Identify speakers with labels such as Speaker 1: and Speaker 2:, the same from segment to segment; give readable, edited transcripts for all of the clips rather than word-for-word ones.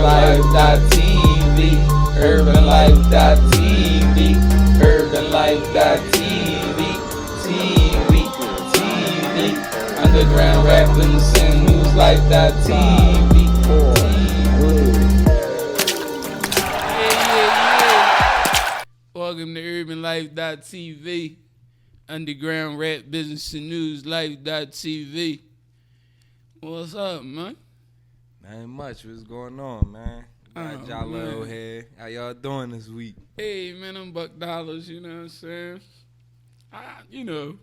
Speaker 1: UrbanLife.tv, UrbanLife.tv, UrbanLife.tv, TV, Underground Rap Business and News Life.tv. Welcome to UrbanLife.tv, Underground Rap Business and News Life.tv. What's up, man?
Speaker 2: Not much. What's going on, man? Got y'all little head. How y'all doing this week?
Speaker 1: Hey, man, I'm $1, you know what I'm saying? How you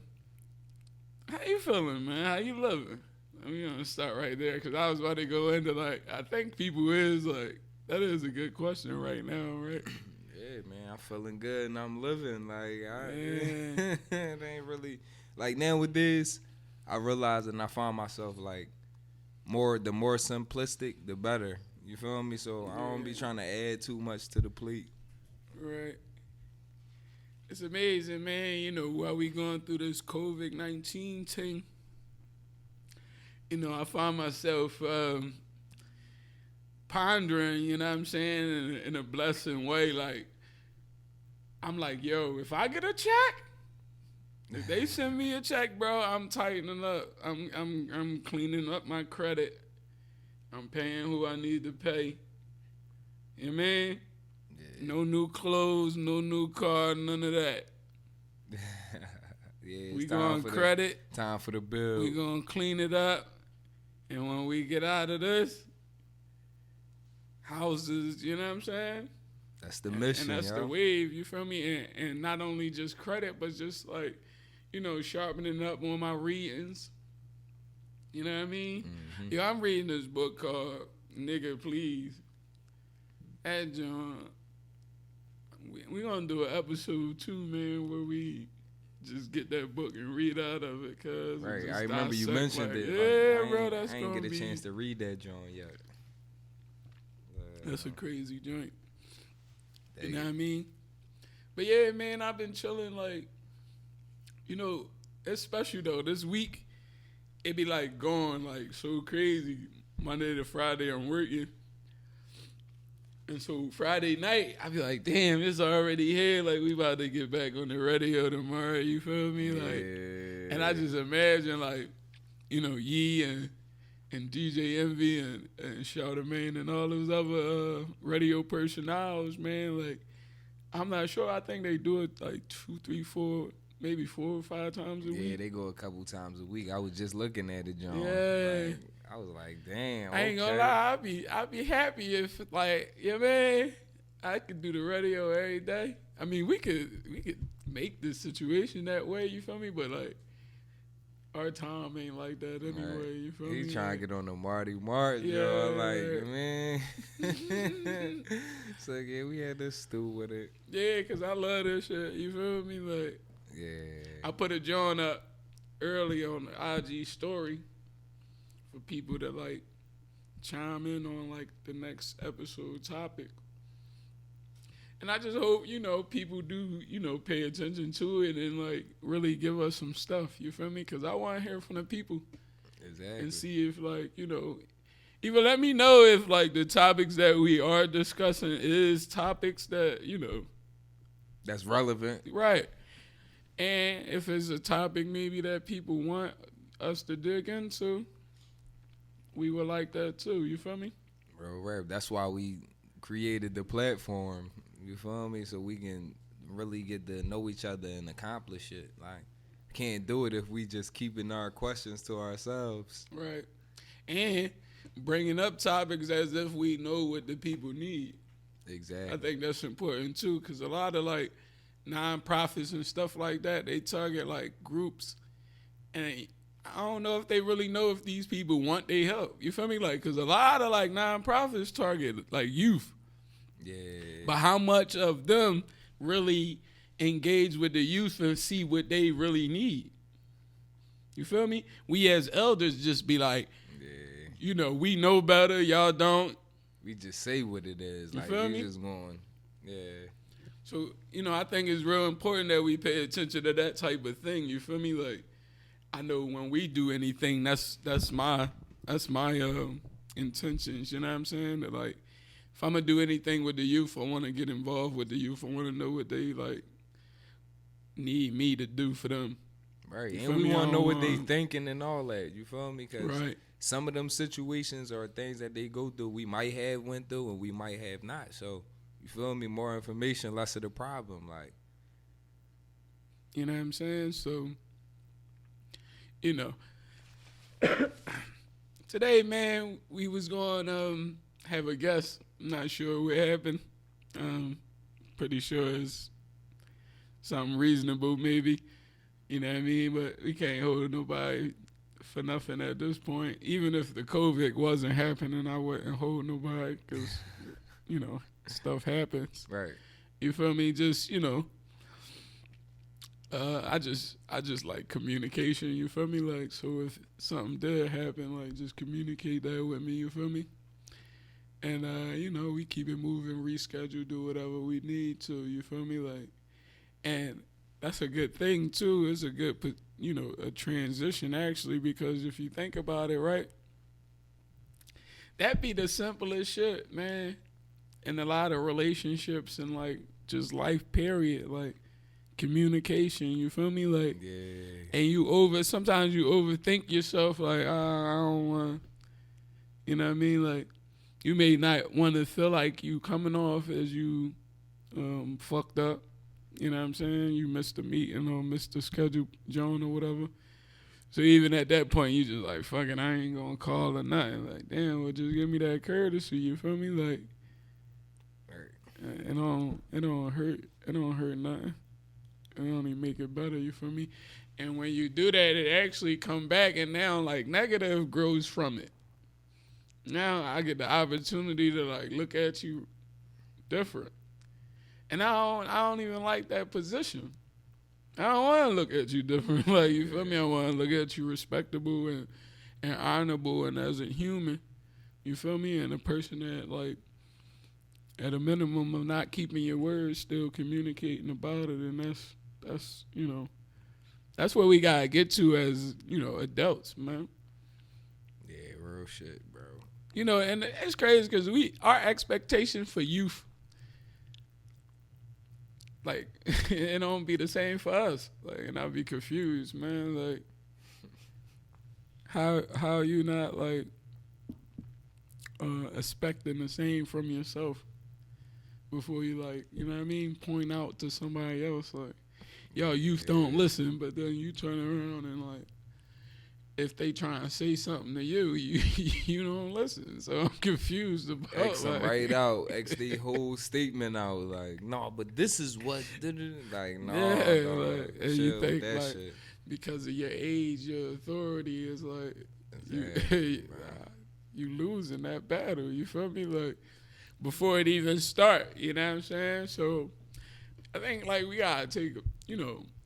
Speaker 1: feeling, man? How you living? I'm gonna start right there, because I was about to go into, I think people is, that is a good question right now, right?
Speaker 2: Yeah, man, I'm feeling good and I'm living. It ain't really, nowadays, I realize and I find myself, the more simplistic, the better. You feel me? So I don't be trying to add too much to the plate.
Speaker 1: Right. It's amazing, man, while we going through this COVID-19 thing, I find myself pondering, you know what I'm saying, in a blessing way. I'm like, yo, if I get a check, if they send me a check, bro, I'm tightening up. I'm cleaning up my credit. I'm paying who I need to pay. You know what I mean? Yeah. No new clothes, no new car, none of that. We going credit.
Speaker 2: Time for the bill.
Speaker 1: We going to clean it up. And when we get out of this, houses, you know what I'm saying?
Speaker 2: That's the mission,
Speaker 1: and that's the wave, you feel me? And not only just credit, but just sharpening up on my readings. You know what I mean? Mm-hmm. Yo, I'm reading this book called Nigga Please. And John, we gonna do an episode 2, man, where we just get that book and read out of it. Cause
Speaker 2: right, I remember you mentioned it.
Speaker 1: Yeah, bro, that's gonna be.
Speaker 2: I ain't get a chance to read that joint yet.
Speaker 1: That's a crazy joint. You know what I mean? But yeah, man, I've been chilling, it's special though. This week, it be going so crazy. Monday to Friday, I'm working. And so Friday night, I be like, damn, it's already here. We about to get back on the radio tomorrow. You feel me?
Speaker 2: Yeah.
Speaker 1: And I just imagine, Yee and DJ Envy and Charlamagne and all those other radio personals, man. I'm not sure. I think they do it 2, 3, 4, maybe 4 or 5 times a week.
Speaker 2: Yeah, they go a couple times a week. I was just looking at it, John.
Speaker 1: Yeah.
Speaker 2: I was like, damn.
Speaker 1: I ain't gonna lie. I'd be happy if, man, I could do the radio every day. I mean, we could make this situation that way. You feel me? But our time ain't like that anyway. Right. You feel me?
Speaker 2: He trying to get on the Marty Mart, yo. Man. So yeah, we had to stew with it.
Speaker 1: Yeah, cause I love this shit. You feel me?
Speaker 2: Yeah.
Speaker 1: I put a joint up early on the IG story for people to chime in on the next episode topic. And I just hope, people do, pay attention to it and really give us some stuff. You feel me? Because I want to hear from the people.
Speaker 2: Exactly.
Speaker 1: And see if even let me know if the topics that we are discussing is topics that,
Speaker 2: that's relevant.
Speaker 1: Right. And if it's a topic maybe that people want us to dig into, we would like that too. You feel me?
Speaker 2: Bro, that's why we created the platform. You feel me? So we can really get to know each other and accomplish it. Can't do it if we just keeping our questions to ourselves.
Speaker 1: Right. And bringing up topics as if we know what the people need.
Speaker 2: Exactly.
Speaker 1: I think that's important too, because a lot of nonprofits and stuff like that, they target groups, and I don't know if they really know if these people want their help. You feel me? Because a lot of nonprofits target youth.
Speaker 2: Yeah.
Speaker 1: But how much of them really engage with the youth and see what they really need? You feel me? We as elders just be we know better, y'all don't.
Speaker 2: We just say what it is.
Speaker 1: You feel me?
Speaker 2: Just going, yeah.
Speaker 1: So, I think it's real important that we pay attention to that type of thing. You feel me? I know when we do anything, that's my intentions. You know what I'm saying? That if I'm gonna do anything with the youth, I want to get involved with the youth. I want to know what they like need me to do for them.
Speaker 2: Right, and we want to know what they thinking and all that. You feel me? Cause
Speaker 1: right.
Speaker 2: some of them situations or things that they go through, we might have went through and we might have not. So you feel me? More information, less of the problem. Like,
Speaker 1: you know what I'm saying? So, you know, today, man, we was going to have a guest. I'm not sure what happened. Pretty sure it's something reasonable, maybe. You know what I mean? But we can't hold nobody for nothing at this point. Even if the COVID wasn't happening, I wouldn't hold nobody because, you know, stuff happens.
Speaker 2: Right.
Speaker 1: You feel me? Just, you know, I just like communication. You feel me? Like, so if something did happen, like, just communicate that with me. You feel me? And, you know, we keep it moving, reschedule, do whatever we need to. You feel me? Like, and that's a good thing, too. It's a good, you know, a transition, actually, because if you think about it, right, that be the simplest shit, man, in a lot of relationships and, like, just life, period. Like, communication, you feel me? Like,
Speaker 2: yeah.
Speaker 1: And sometimes you overthink yourself, like, I don't want, you know what I mean? Like, you may not want to feel like you coming off as you fucked up. You know what I'm saying? You missed the meeting or missed the schedule, Joan, or whatever. So even at that point, you just like, fucking, I ain't gonna call or nothing. Like, damn, well, just give me that courtesy. You feel me? Like, it don't hurt nothing. It only make it better. You feel me? And when you do that, it actually come back, and now like negative grows from it. Now I get the opportunity to like look at you different. And I don't even like that position. I don't want to look at you different. Like, you feel me? I want to look at you respectable and honorable and as a human. You feel me? And a person that, like, at a minimum of not keeping your words, still communicating about it. And that's you know, that's where we got to get to as, you know, adults, man.
Speaker 2: Yeah, real shit, bro.
Speaker 1: You know, and it's crazy because our expectation for youth, like, it don't be the same for us. Like, and I'll be confused, man. Like, how you not, like, expecting the same from yourself before you, like, you know what I mean, point out to somebody else, like, y'all youth don't listen, but then you turn around and, like, if they trying to say something to you, you don't listen. So I'm confused about
Speaker 2: X them
Speaker 1: like,
Speaker 2: right out. X the whole statement out. Like, no, but this is what. Like, no.
Speaker 1: Yeah,
Speaker 2: no,
Speaker 1: like, and you think
Speaker 2: that
Speaker 1: like
Speaker 2: shit.
Speaker 1: Because of your age, your authority is like
Speaker 2: Exactly,
Speaker 1: you losing that battle. You feel me? Like before it even start. You know what I'm saying? So I think like we gotta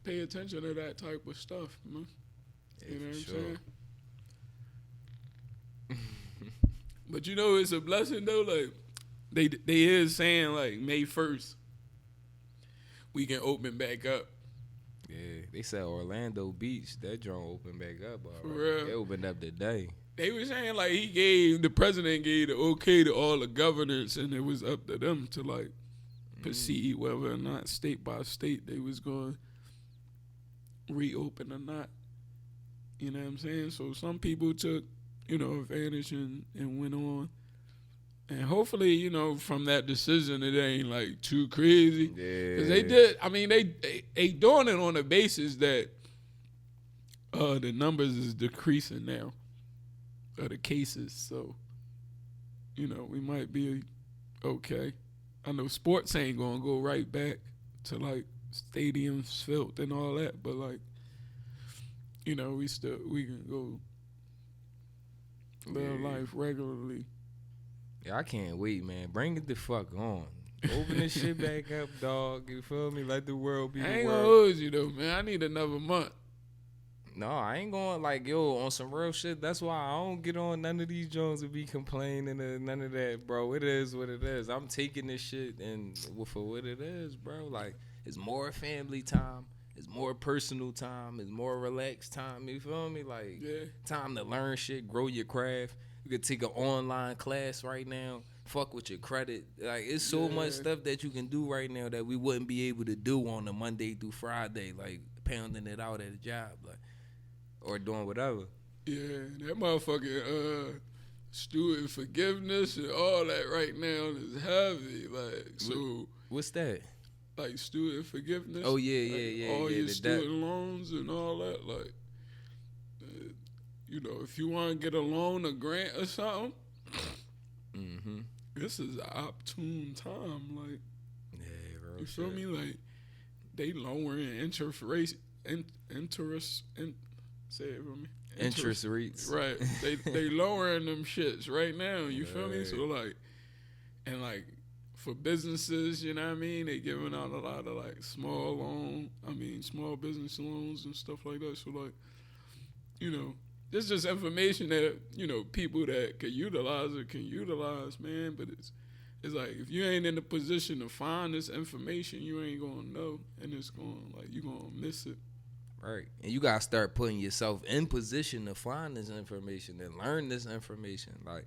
Speaker 1: pay attention to that type of stuff, man. You know what I'm saying? But you know, it's a blessing though. Like they is saying like May 1st, we can open back up.
Speaker 2: Yeah, they said Orlando Beach, that joint opened back up.
Speaker 1: For real.
Speaker 2: It opened up today.
Speaker 1: They were saying like the president gave the okay to all the governors, and it was up to them to like proceed whether or not state by state they was going to reopen or not. You know what I'm saying? So some people took, advantage and went on. And hopefully, from that decision, it ain't like too crazy.
Speaker 2: Yeah.
Speaker 1: Because they did, they doing it on the basis that the numbers is decreasing now, of the cases. So, we might be okay. I know sports ain't going to go right back to like stadiums filled and all that, but like, we can go live life regularly.
Speaker 2: Yeah, I can't wait, man. Bring it the fuck on. Open this shit back up, dog. You feel me? Let the world be the world.
Speaker 1: I ain't gonna hold you though, man. I need another month.
Speaker 2: No, I ain't going like, on some real shit. That's why I don't get on none of these joints to be complaining and none of that, bro. It is what it is. I'm taking this shit and for what it is, bro. Like, it's more family time. It's more personal time. It's more relaxed time. You feel me? Like, time to learn shit, grow your craft. You could take an online class right now. fuck with your credit. Like, it's so much stuff that you can do right now that we wouldn't be able to do on a Monday through Friday, like pounding it out at a job, like, or doing whatever.
Speaker 1: Yeah, that motherfucking student forgiveness and all that right now is heavy. Like, so
Speaker 2: what's that?
Speaker 1: Like student forgiveness.
Speaker 2: Oh yeah.
Speaker 1: All your student loans and all that. Like, you know, if you want to get a loan, a grant or something, this is an opportune time. Like, you feel me? Like, they lowering interest rates, say it for me.
Speaker 2: Interest rates.
Speaker 1: Right. They lowering them shits right now. You feel me? So like, and like for businesses, you know what I mean? They giving out a lot of like small business loans and stuff like that. So like, you know, this is just information that, you know, people that can utilize it can utilize, man. But it's like, if you ain't in the position to find this information, you ain't gonna know, and it's going like you gonna miss it.
Speaker 2: Right. And you gotta start putting yourself in position to find this information and learn this information. Like,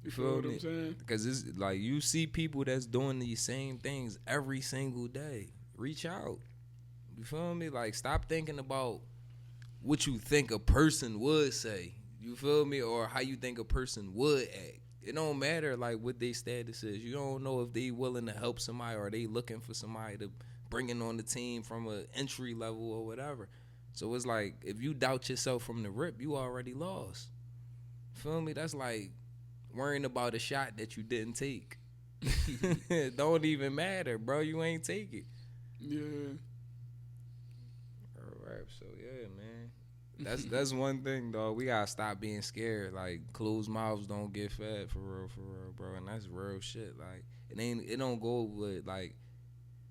Speaker 1: you feel what I'm saying?
Speaker 2: Because it's like, you see people that's doing these same things every single day. Reach out. You feel me? Like, stop thinking about what you think a person would say. You feel me? Or how you think a person would act. It don't matter like what their status is. You don't know if they willing to help somebody or they looking for somebody to bring it on the team from an entry level or whatever. So it's like, if you doubt yourself from the rip, you already lost. Feel me? That's like worrying about a shot that you didn't take. It don't even matter, bro. You ain't take it.
Speaker 1: Yeah.
Speaker 2: All right. So yeah, man. That's one thing, dog. We gotta stop being scared. Like, closed mouths don't get fed, for real, bro. And that's real shit. Like, it don't go with like,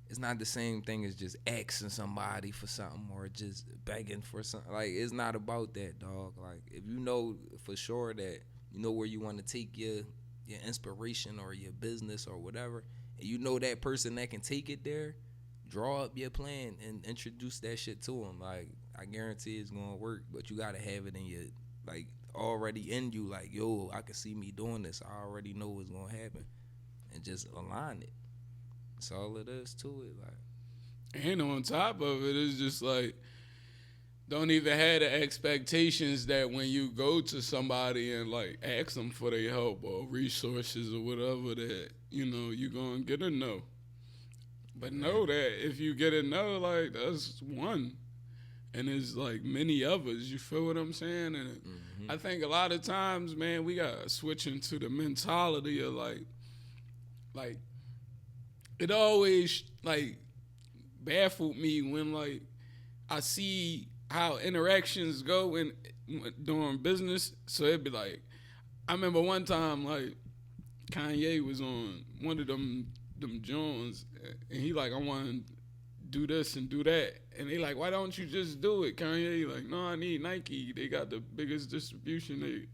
Speaker 2: it's not the same thing as just asking somebody for something or just begging for something. Like, it's not about that, dog. Like, if you know for sure that you know where you want to take your inspiration or your business or whatever, and you know that person that can take it there, draw up your plan and introduce that shit to them. Like, I guarantee it's gonna work, but you gotta have it in your, like, already in you. Like, yo, I can see me doing this. I already know what's gonna happen, and just align it. That's all it is to it. Like,
Speaker 1: and on top of it, it's just like, don't even have the expectations that when you go to somebody and like ask them for their help or resources or whatever, that, you know, you're gonna get a no. But know that if you get a no, like, that's one. And there's like many others, you feel what I'm saying? And I think a lot of times, man, we gotta switch into the mentality of like it always like baffled me when like I see how interactions go during business. So it'd be like, I remember one time like Kanye was on one of them Jones, and he like, I want to do this and do that, and they like, why don't you just do it, Kanye? Like, no, I need Nike. They got the biggest distribution.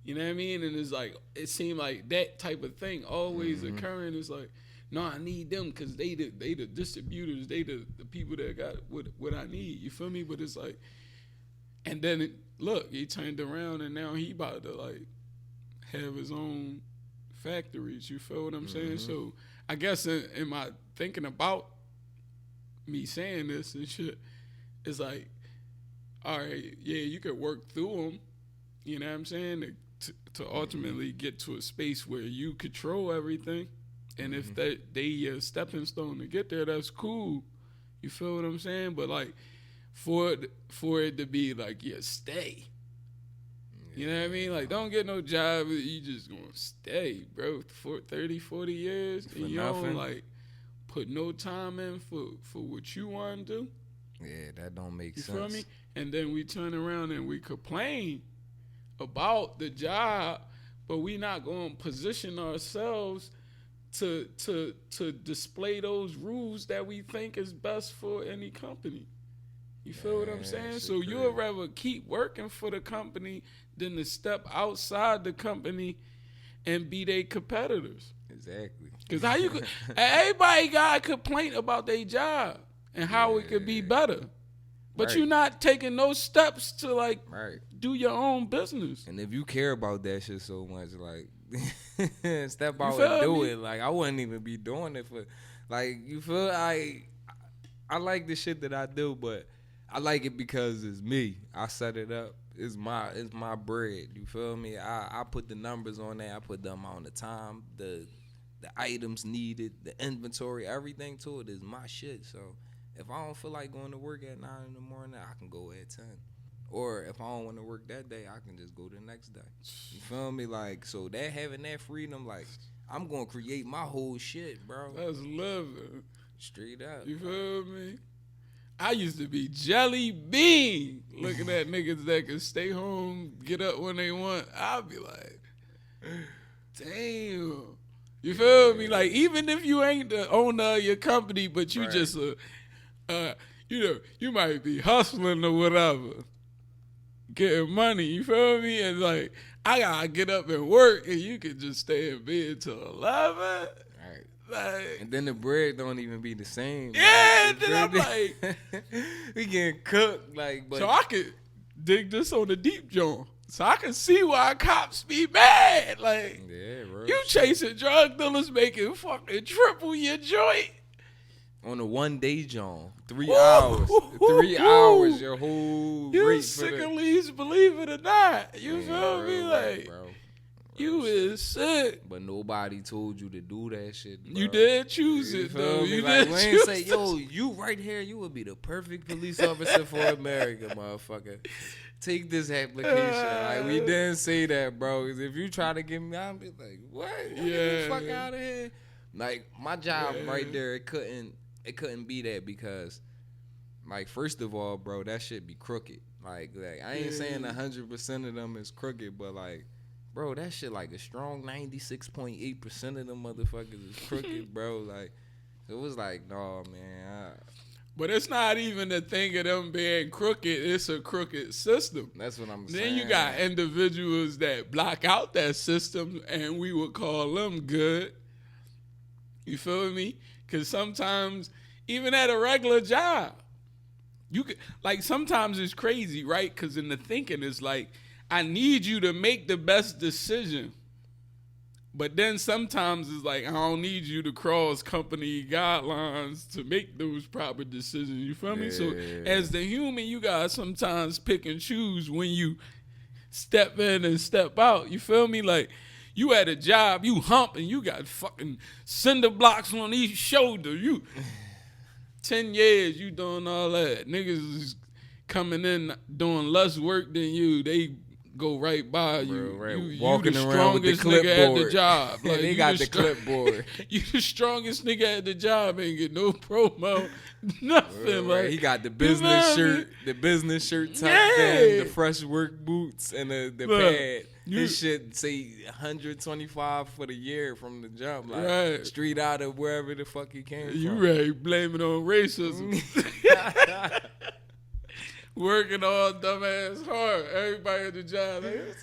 Speaker 1: You know what I mean? And it's like, it seemed like that type of thing always occurring. It's like, no, I need them because they the distributors. They the people that got what I need. You feel me? But it's like, and then look, he turned around and now he about to like have his own factories. You feel what I'm saying? So I guess in my thinking about me saying this and shit, it's like, all right, yeah, you could work through them, you know what I'm saying, to ultimately get to a space where you control everything, and if they a stepping stone to get there, that's cool. You feel what I'm saying? But like, for it to be like, yeah, stay. You know what I mean? Like, don't get no job. You just gonna stay, bro, for 30, 40 years,
Speaker 2: for
Speaker 1: and you
Speaker 2: nothing.
Speaker 1: don't like put no time in for what you want to do.
Speaker 2: Yeah, that don't make sense.
Speaker 1: You feel me? And then we turn around and we complain about the job, but we not going to position ourselves to display those rules that we think is best for any company. You feel what I'm saying? So you'll rather keep working for the company than to step outside the company and be their competitors.
Speaker 2: Exactly.
Speaker 1: Because how you everybody got a complaint about their job and how it could be better. But you're not taking those steps to like do your own business.
Speaker 2: And if you care about that shit so much, like, step out and do it. Like, I wouldn't even be doing it for, like, you feel? I like the shit that I do, but I like it because it's me. I set it up. It's my bread. You feel me? I put the numbers on there. I put the amount of time, the items needed, the inventory, everything to it is my shit. So if I don't feel like going to work at 9 in the morning, I can go at 10. Or if I don't want to work that day, I can just go the next day. You feel me? Like, so that having that freedom, like, I'm gonna create my whole shit, bro.
Speaker 1: That's living.
Speaker 2: Straight up.
Speaker 1: You feel me? I used to be jelly bean looking at niggas that can stay home, get up when they want. I'll be like, damn. You feel me? Like, even if you ain't the owner of your company, but you just, you know, you might be hustling or whatever, getting money. You feel me? And like, I gotta get up and work, and you can just stay in bed till 11. Like,
Speaker 2: and then the bread don't even be the same.
Speaker 1: Yeah, like, then I'm like,
Speaker 2: we getting cooked, like. But
Speaker 1: so I could dig this on the deep joint, so I can see why cops be mad. Like,
Speaker 2: yeah, bro.
Speaker 1: You chasing drug dealers, making fucking triple your joint
Speaker 2: on a 1 day joint, 3 hours, 3 hours, your whole.
Speaker 1: You sick at least, believe it or not. You feel me, like.
Speaker 2: Bro.
Speaker 1: You is sick.
Speaker 2: But nobody told you to do that shit, bro.
Speaker 1: You did choose it, though. You
Speaker 2: like,
Speaker 1: did
Speaker 2: we
Speaker 1: choose
Speaker 2: ain't say, yo, you right here, you would be the perfect police officer for America, motherfucker. Take this application. Like, we didn't say that, bro. Because if you try to get me, I'll be like, what? Get the fuck out of here. Like, my job right there, it couldn't be that because, like, first of all, bro, that shit be crooked. Like I ain't saying 100% of them is crooked, but, like, bro, that shit like a strong 96.8% of them motherfuckers is crooked, bro. Like, it was like, no, man.
Speaker 1: But it's not even a thing of them being crooked. It's a crooked system.
Speaker 2: That's what I'm saying.
Speaker 1: Then you got individuals that block out that system, and we would call them good. You feel me? Because sometimes, even at a regular job, you could, like, sometimes it's crazy, right? Because in the thinking, it's like, I need you to make the best decision. But then sometimes it's like, I don't need you to cross company guidelines to make those proper decisions. You feel me? So as the human, you gotta sometimes pick and choose when you step in and step out. You feel me? Like, you at a job, you hump, and you got fucking cinder blocks on each shoulder. You 10 years, you doing all that. Niggas is coming in doing less work than you. They go right by you.
Speaker 2: Bro, right.
Speaker 1: You
Speaker 2: Walking
Speaker 1: the
Speaker 2: around with the
Speaker 1: strongest nigga at the
Speaker 2: clipboard.
Speaker 1: job. Like,
Speaker 2: they got the clipboard.
Speaker 1: You the strongest nigga at the job, ain't get no promo, nothing.
Speaker 2: Bro,
Speaker 1: like,
Speaker 2: he got the business shirt, tucked in, the fresh work boots, and the pad. This shit say 125 for the year from the jump, like straight out of wherever the fuck he came from.
Speaker 1: You ready? Blame it on racism. Working all dumbass hard. Everybody at the job, like,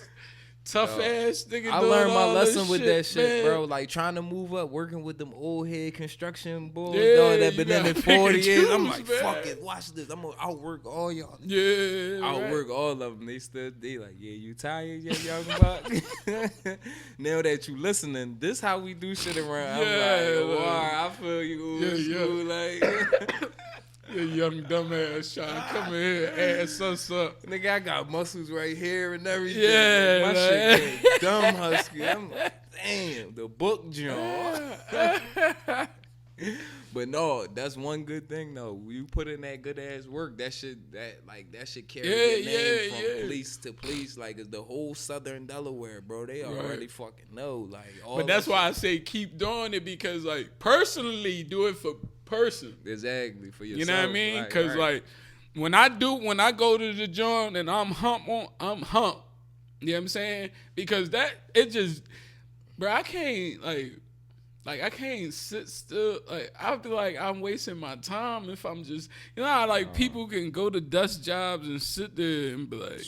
Speaker 1: tough ass nigga.
Speaker 2: I learned my lesson with that shit, bro. Like, trying to move up, working with them old head construction boys that been in it 40 years. I'm like, fuck it, watch this. I'm gonna outwork all y'all.
Speaker 1: Yeah,
Speaker 2: outwork all of them. They like, yeah, you tired, yeah, young buck. Now that you listening, this how we do shit around. I'm like, wow, I feel you. Like.
Speaker 1: You young dumbass trying to come in here and ass us up.
Speaker 2: Nigga, I got muscles right here and everything.
Speaker 1: Yeah,
Speaker 2: my shit get dumb husky. I'm like, damn, the book joint. But no, that's one good thing though. You put in that good ass work, that shit carry your name from police to police. Like, it's the whole southern Delaware, bro. They already fucking know. Like, all
Speaker 1: but that's why I say keep doing it, because, like, personally, do it for person.
Speaker 2: Exactly, for yourself.
Speaker 1: You know what I mean? Because like, when I go to the joint and I'm hump. You know what I'm saying? Because it just, bro, I can't like I can't sit still. Like, I feel like I'm wasting my time if I'm just, you know how, like, people can go to desk jobs and sit there and be like,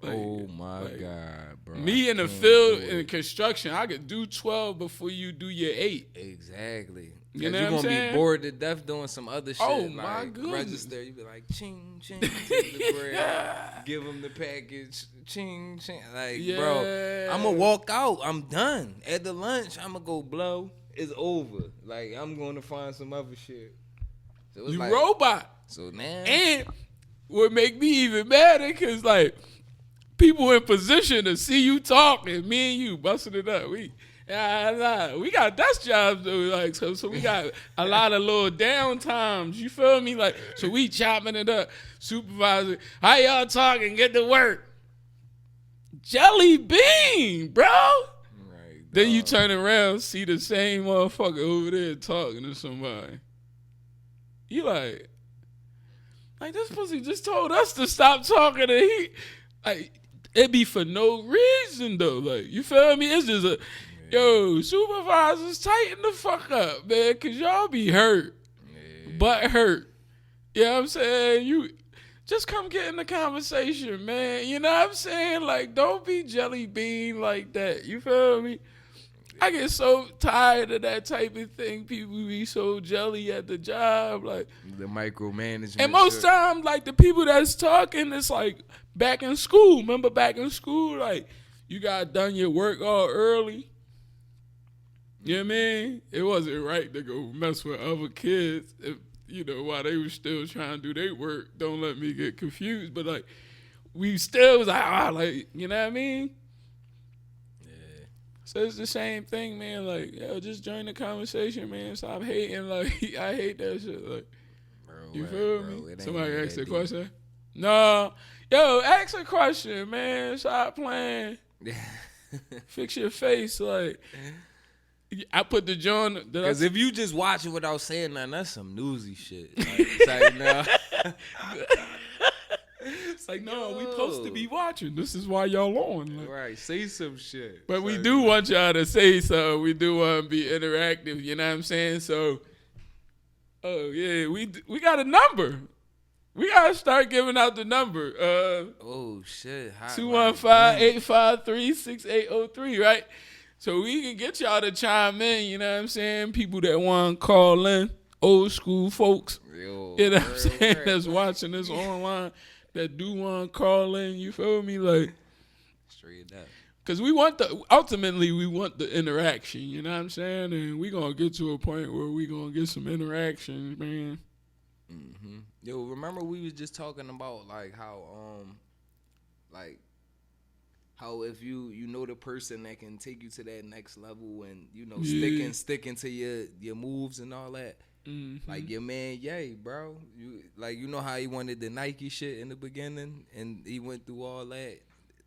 Speaker 1: Like,
Speaker 2: oh my God, bro.
Speaker 1: Me in the field in construction, I could do 12 before you do your 8.
Speaker 2: Exactly.
Speaker 1: You know
Speaker 2: you're
Speaker 1: what I'm
Speaker 2: gonna
Speaker 1: saying?
Speaker 2: be bored to death doing some other shit.
Speaker 1: Oh,
Speaker 2: like
Speaker 1: my goodness.
Speaker 2: register. You be like, ching, ching, take the bread, give them the package, ching, ching. Like, bro, I'm gonna walk out. I'm done. At the lunch, I'm gonna go blow. It's over. Like, I'm gonna find some other shit. So it's
Speaker 1: You
Speaker 2: like,
Speaker 1: robot.
Speaker 2: So now.
Speaker 1: And what make me even madder, because, like, people in position to see you talking, me and you busting it up. We got desk jobs though, like so we got a lot of little downtimes. You feel me? Like, so we chopping it up. Supervisor, how y'all talking? Get to work. Jelly bean, bro.
Speaker 2: Right,
Speaker 1: then you turn around, see the same motherfucker over there talking to somebody. You like this pussy just told us to stop talking, and he like it be for no reason though. Like, you feel me? It's just yo, supervisors, tighten the fuck up, man, cause y'all be hurt, butt hurt. You know what I'm saying? You just come get in the conversation, man. You know what I'm saying? Like, don't be jelly bean like that. You feel me? I get so tired of that type of thing. People be so jelly at the job, like
Speaker 2: the micromanagement.
Speaker 1: And most times, like, the people that's talking, it's like back in school. Remember back in school, like, you got done your work all early. You know what I mean? It wasn't right to go mess with other kids if, you know, while they were still trying to do their work. Don't let me get confused. But, like, we still was like, like, you know what I mean? Yeah. So it's the same thing, man. Like, yo, just join the conversation, man. Stop hating. Like, I hate that shit. Like, bro, you feel me? Somebody asked a question? No. Yo, ask a question, man. Stop playing. Fix your face. Like, I put the joint.
Speaker 2: Because if you just watch it without saying nothing, that's some newsy shit. Like, it's like, no.
Speaker 1: It's like, no, we supposed to be watching. This is why y'all on. Like,
Speaker 2: right, say some shit.
Speaker 1: But we do want y'all to say something. We do want to be interactive. You know what I'm saying? So, oh, yeah, we got a number. We got to start giving out the number.
Speaker 2: Oh, shit.
Speaker 1: 215-853-6803, right? So we can get y'all to chime in, you know what I'm saying? People that want to call in, old school folks, you know what I'm saying, that's watching this online, that do want to call in, you feel me? Like,
Speaker 2: straight up.
Speaker 1: Because ultimately we want the interaction, you know what I'm saying? And we going to get to a point where we going to get some interaction, man.
Speaker 2: Mm-hmm. Yo, remember we was just talking about, like, how if you know the person that can take you to that next level and, you know, sticking to your moves and all that. Mm-hmm. Like your man Ye, bro. You know how he wanted the Nike shit in the beginning and he went through all that.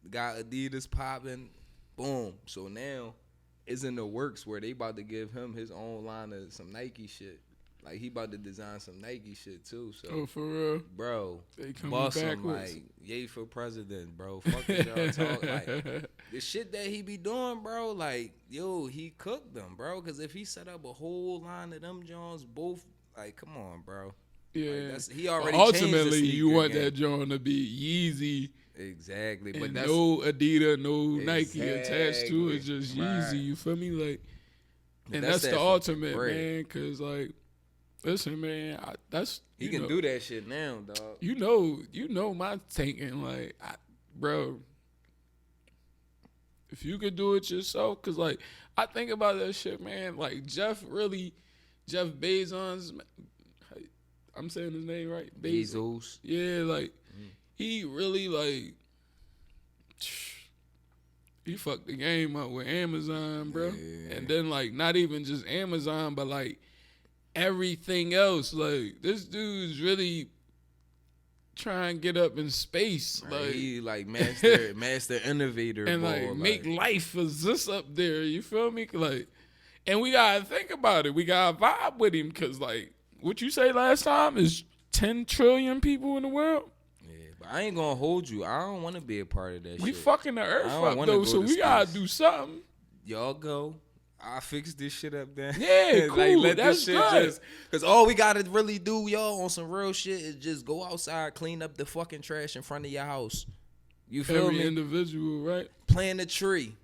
Speaker 2: Got Adidas popping. Boom. So now it's in the works where they about to give him his own line of some Nike shit. Like, he about to design some Nike shit, too. So,
Speaker 1: oh, for real?
Speaker 2: Bro,
Speaker 1: they coming
Speaker 2: boss
Speaker 1: backwards.
Speaker 2: him, like, yay for president, bro. Fuck what y'all talk. Like, the shit that he be doing, bro, like, yo, he cooked them, bro. Because if he set up a whole line of them Jones, both, like, come on, bro.
Speaker 1: Yeah.
Speaker 2: Like, he already
Speaker 1: ultimately,
Speaker 2: changed the
Speaker 1: you want
Speaker 2: game.
Speaker 1: that John to be Yeezy.
Speaker 2: Exactly.
Speaker 1: And
Speaker 2: But that's
Speaker 1: no Adidas, no Nike attached to it. Just Yeezy, you feel me? Like, and that's the ultimate, man. Because, like, listen, man,
Speaker 2: he can do that shit now, dog.
Speaker 1: You know my thinking, like, bro, if you could do it yourself, because, like, I think about that shit, man. Like, Jeff Bezos, I'm saying his name right?
Speaker 2: Bezos.
Speaker 1: Yeah, like, he really, like, he fucked the game up with Amazon, bro. Yeah. And then, like, not even just Amazon, but, like, everything else. Like, this dude's really trying to get up in space.
Speaker 2: Right,
Speaker 1: like,
Speaker 2: he like master innovator,
Speaker 1: and like make life exist up there. You feel me? Like, and we gotta think about it. We gotta vibe with him because, like, what you say last time is 10 trillion people in the world.
Speaker 2: Yeah, but I ain't gonna hold you. I don't want to be a part of that shit.
Speaker 1: We fucking the earth up though, so we gotta do something.
Speaker 2: Y'all go. I fix this shit up then.
Speaker 1: Yeah, cool.
Speaker 2: Like, let
Speaker 1: that's
Speaker 2: this shit
Speaker 1: good.
Speaker 2: Because all we got to really do, y'all, on some real shit is just go outside, clean up the fucking trash in front of your house. You feel
Speaker 1: every
Speaker 2: me?
Speaker 1: individual, right?
Speaker 2: Plant a tree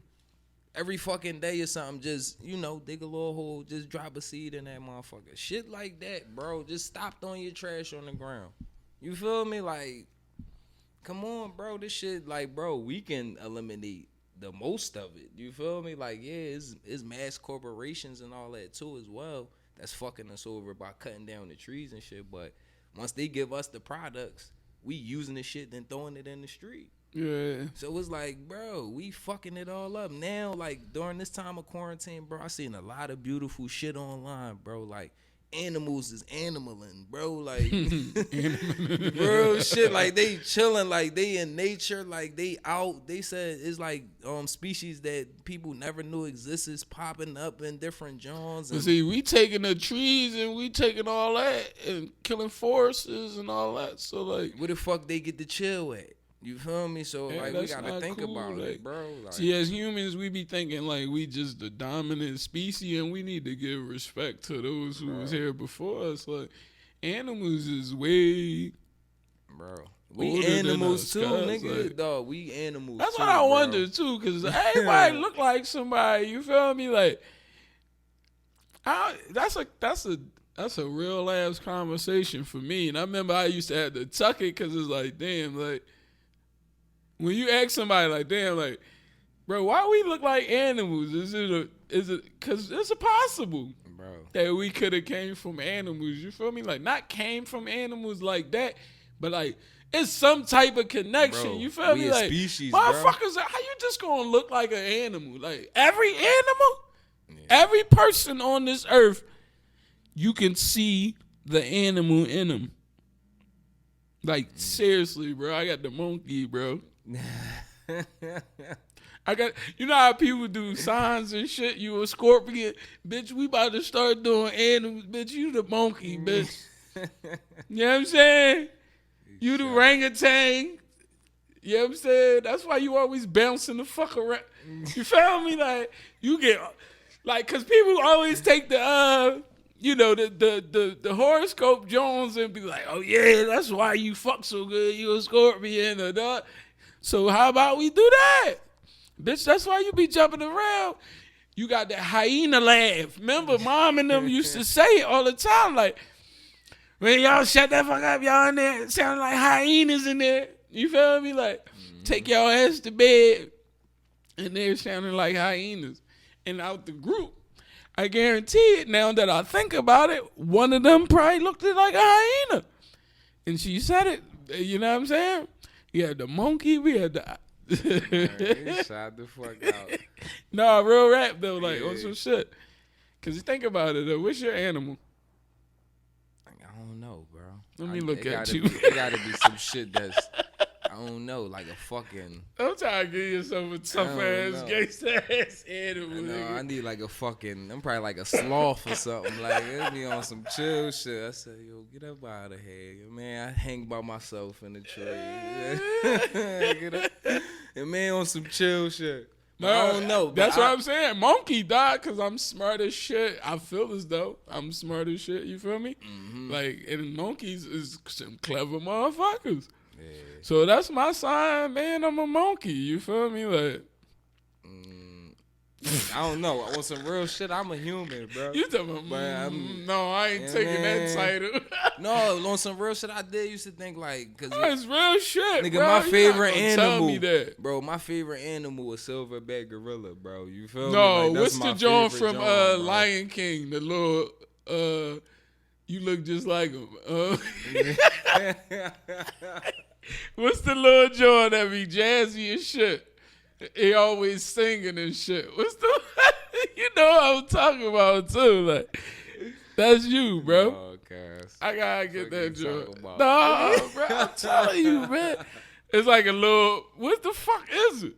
Speaker 2: every fucking day or something. Just, you know, dig a little hole. Just drop a seed in that motherfucker. Shit like that, bro. Just stop throwing your trash on the ground. You feel me? Like, come on, bro. This shit, like, bro, we can eliminate the most of it. You feel me? Like, yeah, it's mass corporations and all that too as well. That's fucking us over by cutting down the trees and shit. But once they give us the products, we using the shit then throwing it in the street.
Speaker 1: Yeah.
Speaker 2: So it's like, bro, we fucking it all up. Now, like, during this time of quarantine, bro, I seen a lot of beautiful shit online, bro. Like, animals is animaling, bro. Like, bro, shit, like, they chilling, like, they in nature, like, they out. They said it's like species that people never knew existed popping up in different genres.
Speaker 1: But see, we taking the trees and we taking all that and killing forests and all that. So, like,
Speaker 2: where the fuck they get to chill at? You feel me? So,
Speaker 1: yeah,
Speaker 2: like, we gotta think
Speaker 1: cool.
Speaker 2: about
Speaker 1: like,
Speaker 2: it, bro. Like,
Speaker 1: see, as humans, we be thinking like we just the dominant species, and we need to give respect to those who was here before us. Like, animals is way,
Speaker 2: bro. We animals too, nigga.
Speaker 1: Like,
Speaker 2: dog, we animals.
Speaker 1: That's
Speaker 2: too,
Speaker 1: what I
Speaker 2: bro.
Speaker 1: wonder too, cause everybody look like somebody. You feel me? Like, that's a real ass conversation for me. And I remember I used to have to tuck it, cause it's like, damn, like. When you ask somebody like, damn, like, bro, why we look like animals? Is it because it's possible,
Speaker 2: bro,
Speaker 1: that we could have came from animals? You feel me? Like, not came from animals like that, but like it's some type of connection.
Speaker 2: Bro,
Speaker 1: you feel me? Like,
Speaker 2: species,
Speaker 1: motherfuckers, how you just gonna look like an animal? Like, every animal, every person on this earth, you can see the animal in them. Like, seriously, bro, I got the monkey, bro. I got, you know how people do signs and shit? You a scorpion, bitch. We about to start doing animals, bitch. You the monkey, bitch. You know what I'm saying? You the orangutan. You know what I'm saying? That's why you always bouncing the fuck around. You feel me? Like, you get, like, cause people always take the you know, the horoscope Jones and be like, oh yeah, that's why you fuck so good. You a scorpion or that. So how about we do that? Bitch, that's why you be jumping around. You got that hyena laugh. Remember, mom and them used to say it all the time. Like, man, y'all shut that fuck up. Y'all in there sounding like hyenas in there. You feel me? Like, take y'all ass to bed. And they're sounding like hyenas. And out the group, I guarantee it, now that I think about it, one of them probably looked like a hyena. And she said it. You know what I'm saying? We had the monkey. We had the...
Speaker 2: He shot the fuck out.
Speaker 1: Nah, real rap, though. Like, on some shit. Because you think about it, though. What's your animal?
Speaker 2: I don't know, bro.
Speaker 1: Let me look at you.
Speaker 2: It gotta be some shit that's... I don't know, like a fucking...
Speaker 1: I'm trying to give yourself a tough-ass, gangsta-ass animal, nigga.
Speaker 2: I need like a fucking... I'm probably like a sloth or something. Like, it'll be on some chill shit. I said, yo, get up out of here. Man, I hang by myself in the tree. Get up. And man, on some chill shit. No, I don't know.
Speaker 1: That's what I'm saying. Monkey died because I'm smart as shit. I feel as though I'm smart as shit. You feel me? Mm-hmm. Like, and monkeys is some clever motherfuckers. Yeah. So that's my sign, man. I'm a monkey. You feel me? Like,
Speaker 2: I don't know. On some real shit, I'm a human, bro.
Speaker 1: You talking about? No, I ain't taking that title.
Speaker 2: No, on some real shit, I did used to think like, cause
Speaker 1: it's real shit,
Speaker 2: nigga.
Speaker 1: Bro.
Speaker 2: My favorite animal,
Speaker 1: tell me that.
Speaker 2: Bro. My favorite animal is silverback gorilla, bro. You feel me?
Speaker 1: No,
Speaker 2: like,
Speaker 1: what's the John from Lion King? The little you look just like him. What's the little John that be jazzy and shit? He always singing and shit. What's the you know what I'm talking about too? Like, that's you, bro.
Speaker 2: Oh,
Speaker 1: I gotta get that joke. No, bro, I'm telling you, man. It's like a little. What the fuck is it?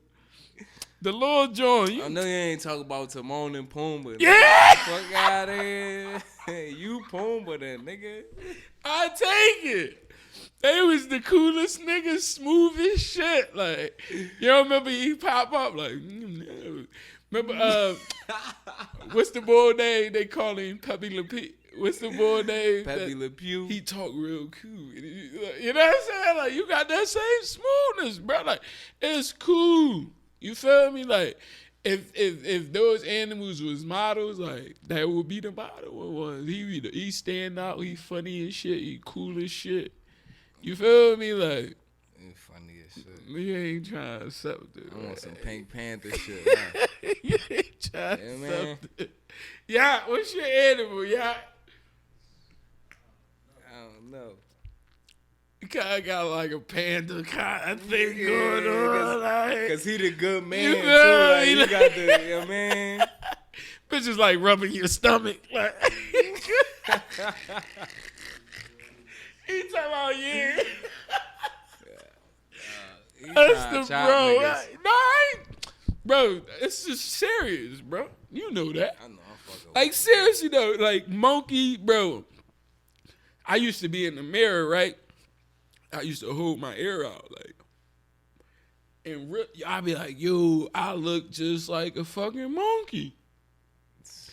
Speaker 1: The little John.
Speaker 2: I know you ain't talking about Timon and Pumbaa.
Speaker 1: Yeah.
Speaker 2: Fuck out of here. You Pumbaa then, nigga.
Speaker 1: I take it. They was the coolest niggas, smooth as shit. Like, you don't remember he pop up like, remember, what's the boy name? They call him Pepe Le Pew. What's the boy name?
Speaker 2: Pepe Le Pew.
Speaker 1: He talk real cool. You know what I'm saying? Like, you got that same smoothness, bro. Like, it's cool. You feel me? Like, if those animals was models, like, that would be the model ones. He stand out. He funny as shit. He cool as shit. You feel me? Like,
Speaker 2: He funny as shit.
Speaker 1: You ain't trying to accept it.
Speaker 2: I want some Pink Panther shit. Huh?
Speaker 1: You ain't trying to accept it. Yeah, what's your animal, yeah?
Speaker 2: I don't know.
Speaker 1: You kind of got like a panda kind of thing going on. Like,
Speaker 2: Cause he the good man
Speaker 1: you
Speaker 2: too.
Speaker 1: know,
Speaker 2: Like, he got the man.
Speaker 1: Bitches like rubbing your stomach. Like, he talking about you. That's the bro. No, I ain't. Bro, it's just serious, bro. You know that.
Speaker 2: I know. I'm fucking
Speaker 1: like, seriously, though. Like, monkey, bro. I used to be in the mirror, right? I used to hold my ear out, like. And I'd be like, yo, I look just like a fucking monkey.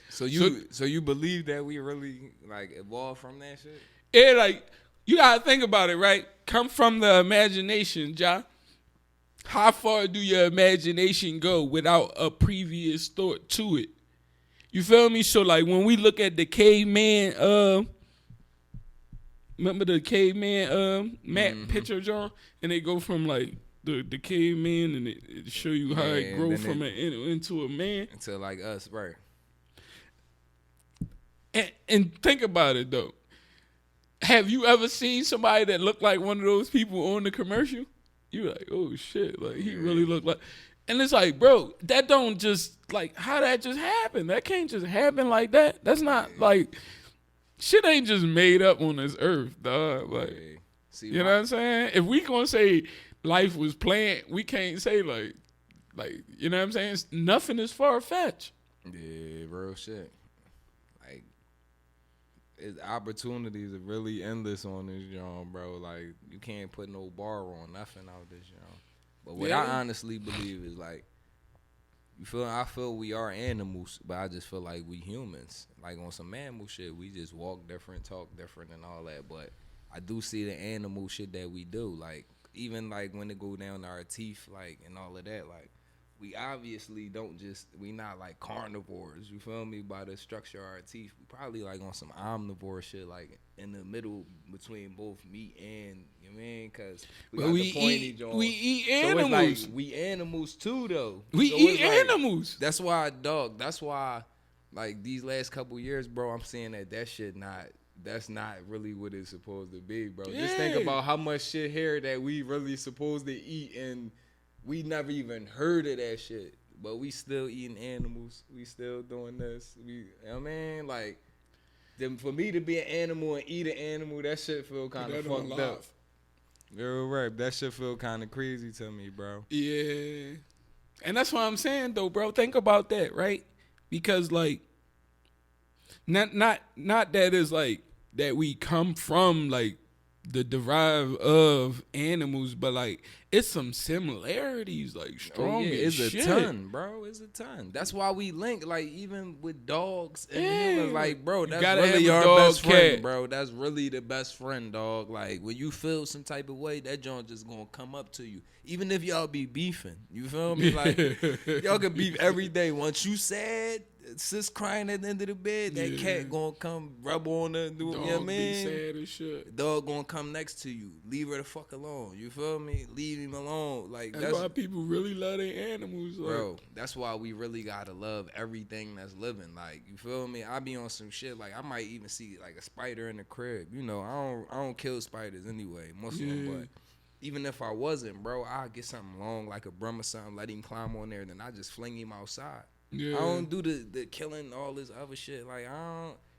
Speaker 2: So you believe that we really, like, evolved from that shit?
Speaker 1: Yeah, like, you gotta think about it, right? Come from the imagination, Ja. How far do your imagination go without a previous thought to it? You feel me? So, like, when we look at the caveman, remember the caveman map picture, John? And they go from, like, the caveman, and it show you how it grow from into a man.
Speaker 2: Into, like, us, right.
Speaker 1: And think about it, though. Have you ever seen somebody that looked like one of those people on the commercial? You're like, oh, shit. Like, he really looked like... And it's like, bro, that don't just... Like, how that just happen? That can't just happen like that. That's not, like... Shit ain't just made up on this earth, dog. Like, you know what I'm saying? If we gonna say life was planned, we can't say, like, you know what I'm saying? Nothing is far-fetched.
Speaker 2: Yeah, real shit. Like... opportunities are really endless on this joint, bro. Like, you can't put no bar on nothing out this joint. But what I honestly believe is, like, I feel we are animals, but I just feel like we humans. Like, on some animal shit, we just walk different, talk different, and all that. But I do see the animal shit that we do. Like, even, like, when it go down to our teeth, like, and all of that, like, we obviously we not like carnivores, you feel me, by the structure of our teeth. We probably like on some omnivore shit, like in the middle between both meat and, you know what I mean? Because we eat
Speaker 1: animals.
Speaker 2: So it's like, we animals too, though.
Speaker 1: We eat animals.
Speaker 2: That's why, like, these last couple years, bro, I'm saying that shit that's not really what it's supposed to be, bro. Yeah. Just think about how much shit here that we really supposed to eat, and we never even heard of that shit, but we still eating animals. We still doing this. You know what I mean? Like, for me to be an animal and eat an animal, that shit feel kind of fucked up. You're right. That shit feel kind of crazy to me, bro.
Speaker 1: Yeah. And that's what I'm saying, though, bro. Think about that, right? Because, like, not that it's like that we come from, like, the derive of animals, but like it's some similarities, like strong.
Speaker 2: It's a ton, bro. It's a ton. That's why we link, like, even with dogs and humans, like, bro, that's really our best friend, bro. That's really the best friend, dog. Like, when you feel some type of way, that joint just gonna come up to you, even if y'all be beefing. You feel me? Like, y'all can beef every day. Once you sad, sis crying at the end of the bed, that cat gonna come rub on her, you know what I mean?
Speaker 1: Sad as shit.
Speaker 2: Dog gonna come next to you. Leave her the fuck alone. You feel me? Leave him alone. Like,
Speaker 1: that's why people really love their animals, like.
Speaker 2: Bro. That's why we really gotta love everything that's living. Like, you feel me? I be on some shit. Like, I might even see like a spider in the crib. You know, I don't kill spiders anyway, most of them. But even if I wasn't, bro, I'll get something long like a broom or something, let him climb on there, then I just fling him outside. Yeah. I don't do the killing, all this other shit. Like,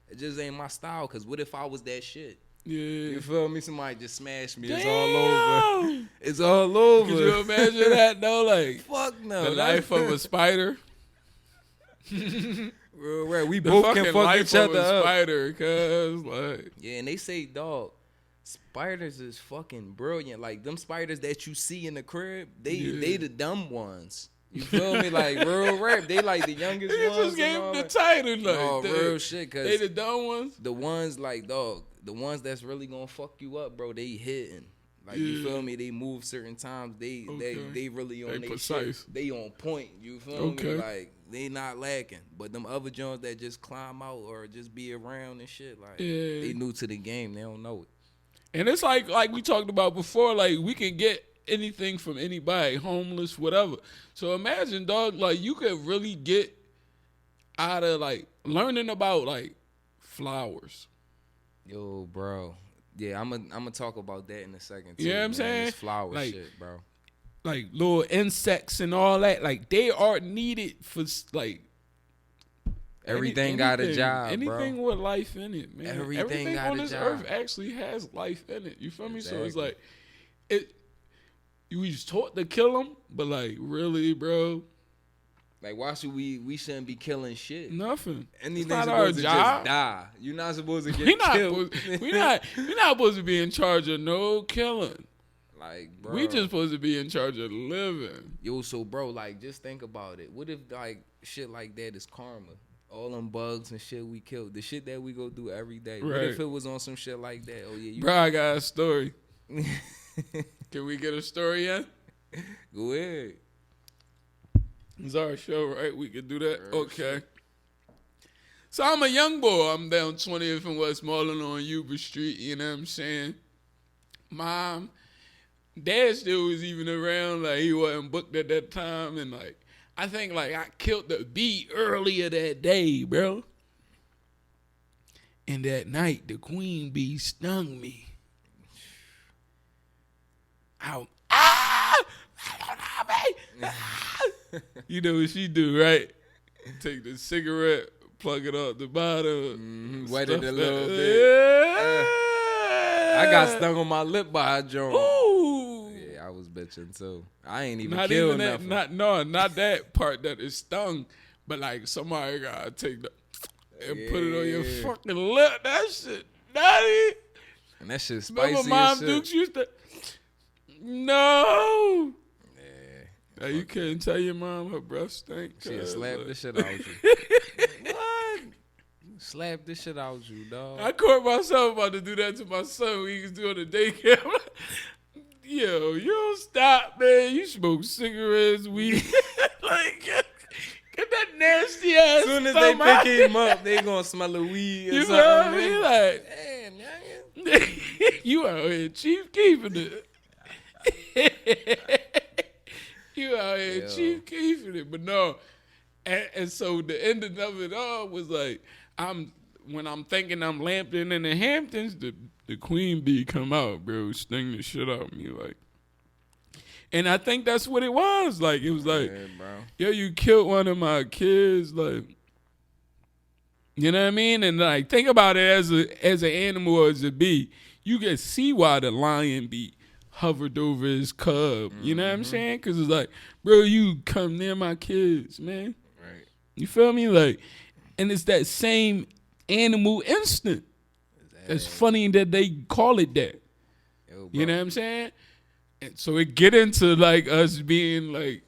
Speaker 2: it just ain't my style. Cause what if I was that shit?
Speaker 1: Yeah.
Speaker 2: You feel me? Somebody just smashed me. Damn. It's all over. It's all over.
Speaker 1: Could you imagine that though? Like,
Speaker 2: fuck no.
Speaker 1: The life of a spider.
Speaker 2: Right. We both can fuck each other up.
Speaker 1: Spider, cause like.
Speaker 2: Yeah, and they say, dog, spiders is fucking brilliant. Like, them spiders that you see in the crib, they the dumb ones. You feel me? Like real rap, they like the youngest
Speaker 1: You
Speaker 2: ones.
Speaker 1: just gave
Speaker 2: and all
Speaker 1: them the
Speaker 2: that.
Speaker 1: title, like
Speaker 2: No,
Speaker 1: they,
Speaker 2: real shit. Cause
Speaker 1: they the dumb ones.
Speaker 2: the ones like dog, the ones that's really gonna fuck you up, bro. They hitting. Like you
Speaker 1: Yeah.
Speaker 2: feel me? They move certain times. They really on
Speaker 1: They
Speaker 2: their
Speaker 1: precise.
Speaker 2: shit. They on point. You feel
Speaker 1: Okay.
Speaker 2: me? Like they not lacking. But them other Jones that just climb out or just be around and shit, like
Speaker 1: Yeah.
Speaker 2: they new to the game. They don't know it.
Speaker 1: And it's like we talked about before, like we can get anything from anybody, homeless, whatever. So imagine, dog, like you could really get out of like learning about like flowers.
Speaker 2: Yo, bro. Yeah, I'm gonna talk about that in a second too.
Speaker 1: You know what I'm
Speaker 2: man.
Speaker 1: saying?
Speaker 2: This flower
Speaker 1: Like,
Speaker 2: shit, bro.
Speaker 1: Like little insects and all that, like they are needed for like
Speaker 2: Everything got a job,
Speaker 1: anything
Speaker 2: bro.
Speaker 1: with life in it, man.
Speaker 2: Everything got
Speaker 1: on
Speaker 2: a
Speaker 1: this
Speaker 2: job.
Speaker 1: earth actually has life in it. You feel me? So it's
Speaker 2: Exactly.
Speaker 1: like we just taught to kill them, but like really, bro,
Speaker 2: Like, why should we shouldn't be killing shit?
Speaker 1: nothing.
Speaker 2: Anything's
Speaker 1: It's not our
Speaker 2: supposed to
Speaker 1: job.
Speaker 2: just die. You're not supposed to get
Speaker 1: We not
Speaker 2: killed.
Speaker 1: we not supposed to be in charge of no killing.
Speaker 2: Like, bro.
Speaker 1: We just supposed to be in charge of living.
Speaker 2: Yo, so bro, like, just think about it. What if like shit like that is karma? All them bugs and shit we killed, the shit that we go through every day. What
Speaker 1: Right.
Speaker 2: if it was on some shit like that? Oh yeah, you
Speaker 1: Bro, I got a story. Can we get a story yet?
Speaker 2: go ahead.
Speaker 1: It's our show, right? We could do that?
Speaker 2: Real
Speaker 1: Okay.
Speaker 2: shit.
Speaker 1: So I'm a young boy. I'm down 20th and Westmoreland on Yuba Street. You know what I'm saying? Mom, Dad still was even around. Like, he wasn't booked at that time. And, like, I think, like, I killed the bee earlier that day, bro. And that night, the queen bee stung me. Out. Ah! You know what she do, right? Take the cigarette, plug it up the bottom,
Speaker 2: Wet it
Speaker 1: stuff
Speaker 2: a little
Speaker 1: that-
Speaker 2: bit.
Speaker 1: Yeah.
Speaker 2: I got stung on my lip by a joint.
Speaker 1: Ooh.
Speaker 2: Yeah, I was bitching too. I ain't even
Speaker 1: Not
Speaker 2: killed
Speaker 1: even that.
Speaker 2: nothing.
Speaker 1: Not that part that is stung, but like somebody gotta take the and put it on your
Speaker 2: Yeah.
Speaker 1: fucking lip. That shit nutty.
Speaker 2: And that shit spicy
Speaker 1: Remember
Speaker 2: as
Speaker 1: Mom
Speaker 2: shit.
Speaker 1: Dukes used to. No.
Speaker 2: Yeah.
Speaker 1: Hey, you couldn't tell your mom her breath stink.
Speaker 2: She'll
Speaker 1: cuz,
Speaker 2: slap
Speaker 1: like-
Speaker 2: the shit out you. What? Slap the shit out you, dog.
Speaker 1: I caught myself about to do that to my son when he was doing the daycare. I'm like, yo, you don't stop, man. You smoke cigarettes, weed. Like, get that nasty ass
Speaker 2: As soon as they
Speaker 1: stomach out.
Speaker 2: pick him up, they gonna smell a weed or
Speaker 1: You know what I
Speaker 2: something.
Speaker 1: mean? Like,
Speaker 2: Damn, youngin.
Speaker 1: you out here chief keeping it. You out here
Speaker 2: Yo.
Speaker 1: chief keeping it. But no. And so the ending of it all was like, when I'm thinking I'm Lampton in the Hamptons, the queen bee come out, bro, sting the shit out of me, like. And I think that's what it was. Like, it was like,
Speaker 2: Yeah, bro.
Speaker 1: yo, you killed one of my kids, like, you know what I mean? And like, think about it as an animal or as a bee. You can see why the lion bee hovered over his cub. You know what I'm saying? Because it's like, bro, you come near my kids, man.
Speaker 2: Right.
Speaker 1: You feel me? Like, and it's that same animal instinct. It's funny that they call it that.
Speaker 2: Yo, bro.
Speaker 1: You know what I'm saying? And so it get into like us being like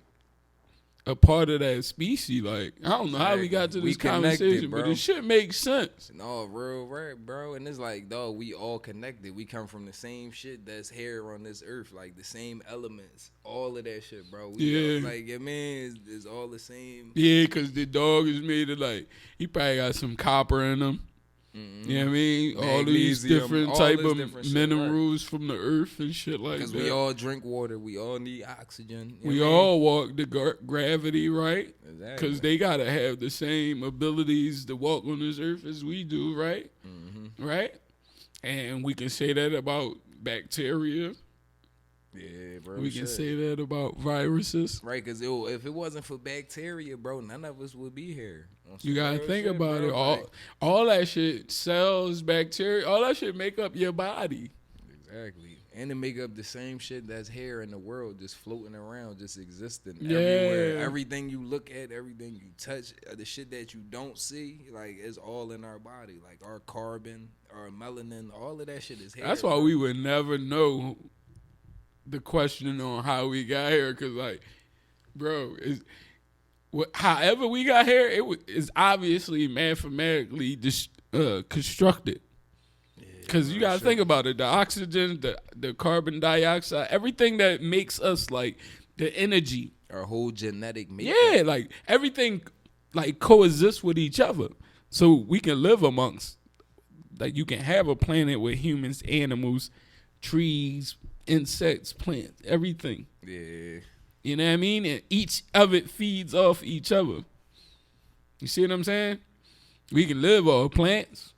Speaker 1: a part of that species. Like, I don't know how we got to
Speaker 2: We
Speaker 1: this
Speaker 2: connected,
Speaker 1: conversation, but
Speaker 2: bro.
Speaker 1: it shit makes sense.
Speaker 2: No, real rap, bro. And it's like, dog, we all connected. We come from the same shit that's here on this earth. Like, the same elements. All of that shit, bro. We
Speaker 1: Yeah.
Speaker 2: all, like, your man is all the same.
Speaker 1: Yeah, because the dog is made of like, he probably got some copper in him. You know what I mean? All these
Speaker 2: Magnesium,
Speaker 1: different
Speaker 2: all
Speaker 1: type
Speaker 2: this
Speaker 1: of
Speaker 2: different shit,
Speaker 1: minerals from the earth and shit like
Speaker 2: Because
Speaker 1: that.
Speaker 2: we all drink water. We all need oxygen. You
Speaker 1: We
Speaker 2: know what I mean?
Speaker 1: all walk the gravity, right?
Speaker 2: Exactly.
Speaker 1: Because they got to have the same abilities to walk on this earth as we do, right? Right? And we can say that about bacteria.
Speaker 2: Yeah, bro.
Speaker 1: We can
Speaker 2: shit.
Speaker 1: say that about viruses.
Speaker 2: Right, because if it wasn't for bacteria, bro, none of us would be here. On some
Speaker 1: You got to
Speaker 2: real
Speaker 1: think
Speaker 2: shit,
Speaker 1: about
Speaker 2: bro.
Speaker 1: it.
Speaker 2: Like,
Speaker 1: All that shit, cells, bacteria, all that shit make up your body.
Speaker 2: exactly. And to make up the same shit that's here in the world, just floating around, just existing
Speaker 1: Yeah.
Speaker 2: everywhere. Everything you look at, everything you touch, the shit that you don't see, like, it's all in our body. Like, our carbon, our melanin, all of that shit is here.
Speaker 1: That's why
Speaker 2: bro.
Speaker 1: we would never know the question on how we got here, because, like, bro, however we got here, is obviously mathematically constructed. Because you gotta think about it: the oxygen, the carbon dioxide, everything that makes us like the energy,
Speaker 2: our whole genetic makeup.
Speaker 1: Yeah, like everything like coexists with each other, so we can live amongst. Like you can have a planet with humans, animals, trees, insects, plants, everything.
Speaker 2: Yeah.
Speaker 1: You know what I mean? And each of it feeds off each other. You see what I'm saying? We can live off plants.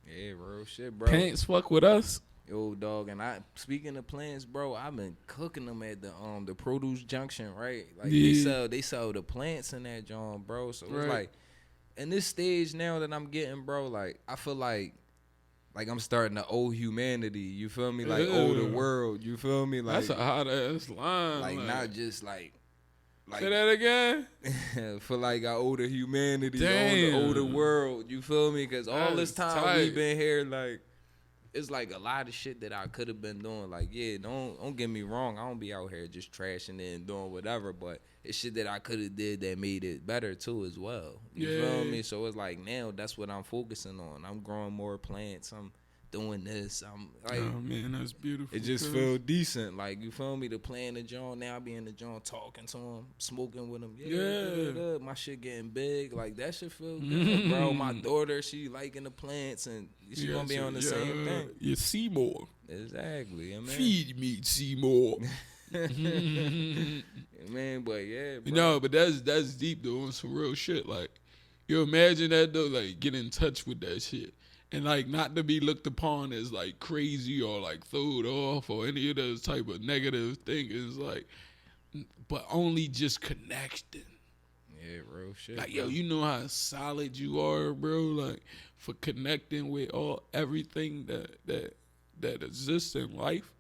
Speaker 2: Yeah, real shit, bro.
Speaker 1: Plants fuck with us.
Speaker 2: Yo, dog, and speaking of plants, bro, I've been cooking them at the produce junction, right? Like they sell the plants in that joint, bro. So it's like in this stage now that I'm getting, bro, like I feel like I'm starting to owe humanity. You feel me? Like owe the world. You feel me? Like
Speaker 1: that's a hot ass line.
Speaker 2: Like not just like
Speaker 1: say that again.
Speaker 2: Feel like I owe the humanity, owe the world. You feel me? Because all this time we've been here, like it's like a lot of shit that I could have been doing. Like, yeah, don't get me wrong. I don't be out here just trashing it and doing whatever, but it's shit that I could have did that made it better too as well. You feel me? So it's like now that's what I'm focusing on. I'm growing more plants. I'm doing this. I'm like,
Speaker 1: oh man, that's beautiful.
Speaker 2: It just feel decent. Like, you feel me? To play in the joint. Now I be in the joint talking to him, smoking with him. Yeah. My shit getting big. Like that shit feel good, bro. My daughter, she liking the plants and she gonna be on the same thing.
Speaker 1: You see more.
Speaker 2: Exactly. I mean,
Speaker 1: feed me, Seymour.
Speaker 2: Man, but yeah, bro.
Speaker 1: No, but that's deep though, on some real shit. Like, you imagine that though, like get in touch with that shit. And like not to be looked upon as like crazy or like thrown off or any of those type of negative things, like, but only just connecting.
Speaker 2: Yeah, real shit.
Speaker 1: Like, yo, you know how solid you are, bro. Like for connecting with everything that exists in life.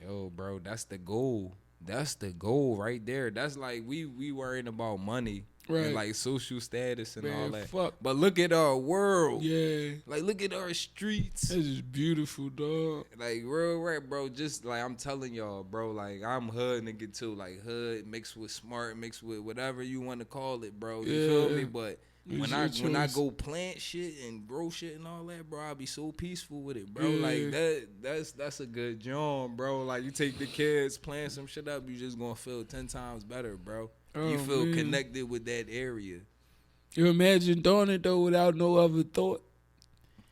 Speaker 2: Yo, bro, that's the goal. That's the goal right there. That's like we worrying about money. Right. And like social status and all that.
Speaker 1: Fuck.
Speaker 2: But look at our world.
Speaker 1: Yeah.
Speaker 2: Like look at our streets.
Speaker 1: This is beautiful, dog.
Speaker 2: Like real rap, bro. Just like I'm telling y'all, bro. Like I'm hood nigga too. Like hood mixed with smart, mixed with whatever you want to call it, bro. You feel me? But when I go plant shit and grow shit and all that, bro, I'll be so peaceful with it, bro. Yeah. Like that's a good job, bro. Like you take the kids, plant some shit up, you just gonna feel 10 times better, bro. You feel connected with that area.
Speaker 1: You imagine doing it though without no other thought.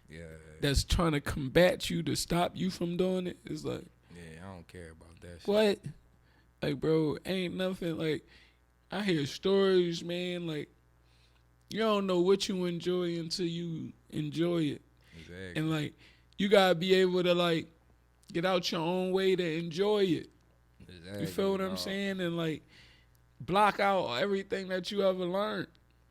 Speaker 2: Yeah.
Speaker 1: That's trying to combat you to stop you from doing it. It's like,
Speaker 2: yeah, I don't care about that shit.
Speaker 1: What? Like, bro, ain't nothing like. I hear stories, man. Like, you don't know what you enjoy until you enjoy it.
Speaker 2: Exactly.
Speaker 1: And like, you gotta be able to like get out your own way to enjoy it. Exactly. You feel what I'm saying? And like, block out everything that you ever learned.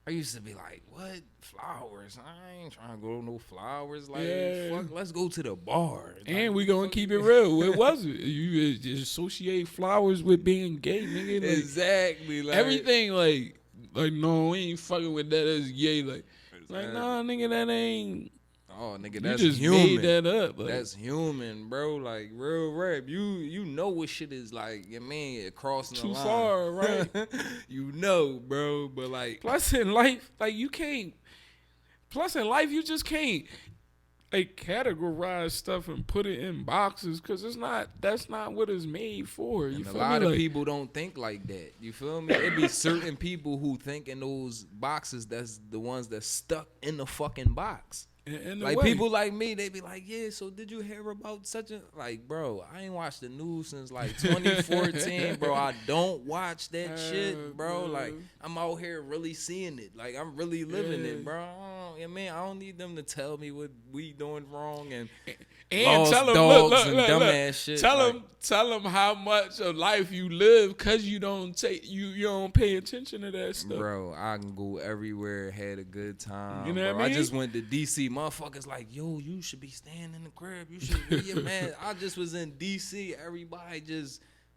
Speaker 2: I used to be like, what? Flowers? I ain't trying to go to no flowers. Like, fuck, let's go to the bar.
Speaker 1: And we gonna keep it real. What was it? You just associate flowers with being gay, nigga. Like,
Speaker 2: exactly. Like,
Speaker 1: everything, like, no, we ain't fucking with that as gay. Like, nah, nigga, that ain't.
Speaker 2: Oh, nigga, that's
Speaker 1: you just
Speaker 2: human.
Speaker 1: Made that up. Like,
Speaker 2: that's human, bro. Like, real rap. You know what shit is like, you mean, crossing the line.
Speaker 1: Too far, right?
Speaker 2: You know, bro. But, like.
Speaker 1: Plus in life, like, you can't. Plus in life, you just can't, like, categorize stuff and put it in boxes because that's not what it's made for. You
Speaker 2: and
Speaker 1: feel
Speaker 2: a lot
Speaker 1: me?
Speaker 2: of
Speaker 1: like,
Speaker 2: people don't think like that. You feel me? It be certain people who think in those boxes that's the ones that's stuck in the fucking box. Like people like me, they be like, yeah, so did you hear about such a, like, bro, I ain't watched the news since like 2014, bro. I don't watch that shit, bro. Like, I'm out here really seeing it. Like, I'm really living it, bro. I don't need them to tell me what we doing wrong and lost
Speaker 1: tell them,
Speaker 2: dogs
Speaker 1: look,
Speaker 2: and dumbass shit.
Speaker 1: Tell them how much of life you live because you don't pay attention to that stuff.
Speaker 2: Bro, I can go everywhere, had a good time.
Speaker 1: You know what I mean?
Speaker 2: I just went to DC. Motherfuckers like, yo, you should be staying in the crib. You should be your man. I just was in DC. Everybody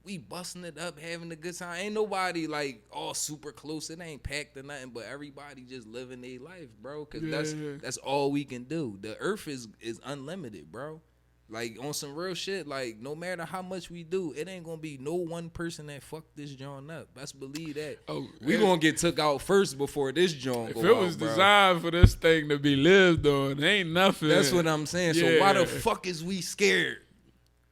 Speaker 2: we busting it up, having a good time. Ain't nobody like all super close. It ain't packed or nothing, but everybody just living their life, bro. Cause that's all we can do. The earth is unlimited, bro. Like, on some real shit, like, no matter how much we do, it ain't gonna be no one person that fucked this joint up. Best believe that.
Speaker 1: Oh,
Speaker 2: We gonna get took out first before this joint go out,
Speaker 1: if it was designed for this thing to be lived on, ain't nothing.
Speaker 2: That's what I'm saying.
Speaker 1: Yeah.
Speaker 2: So why the fuck is we scared?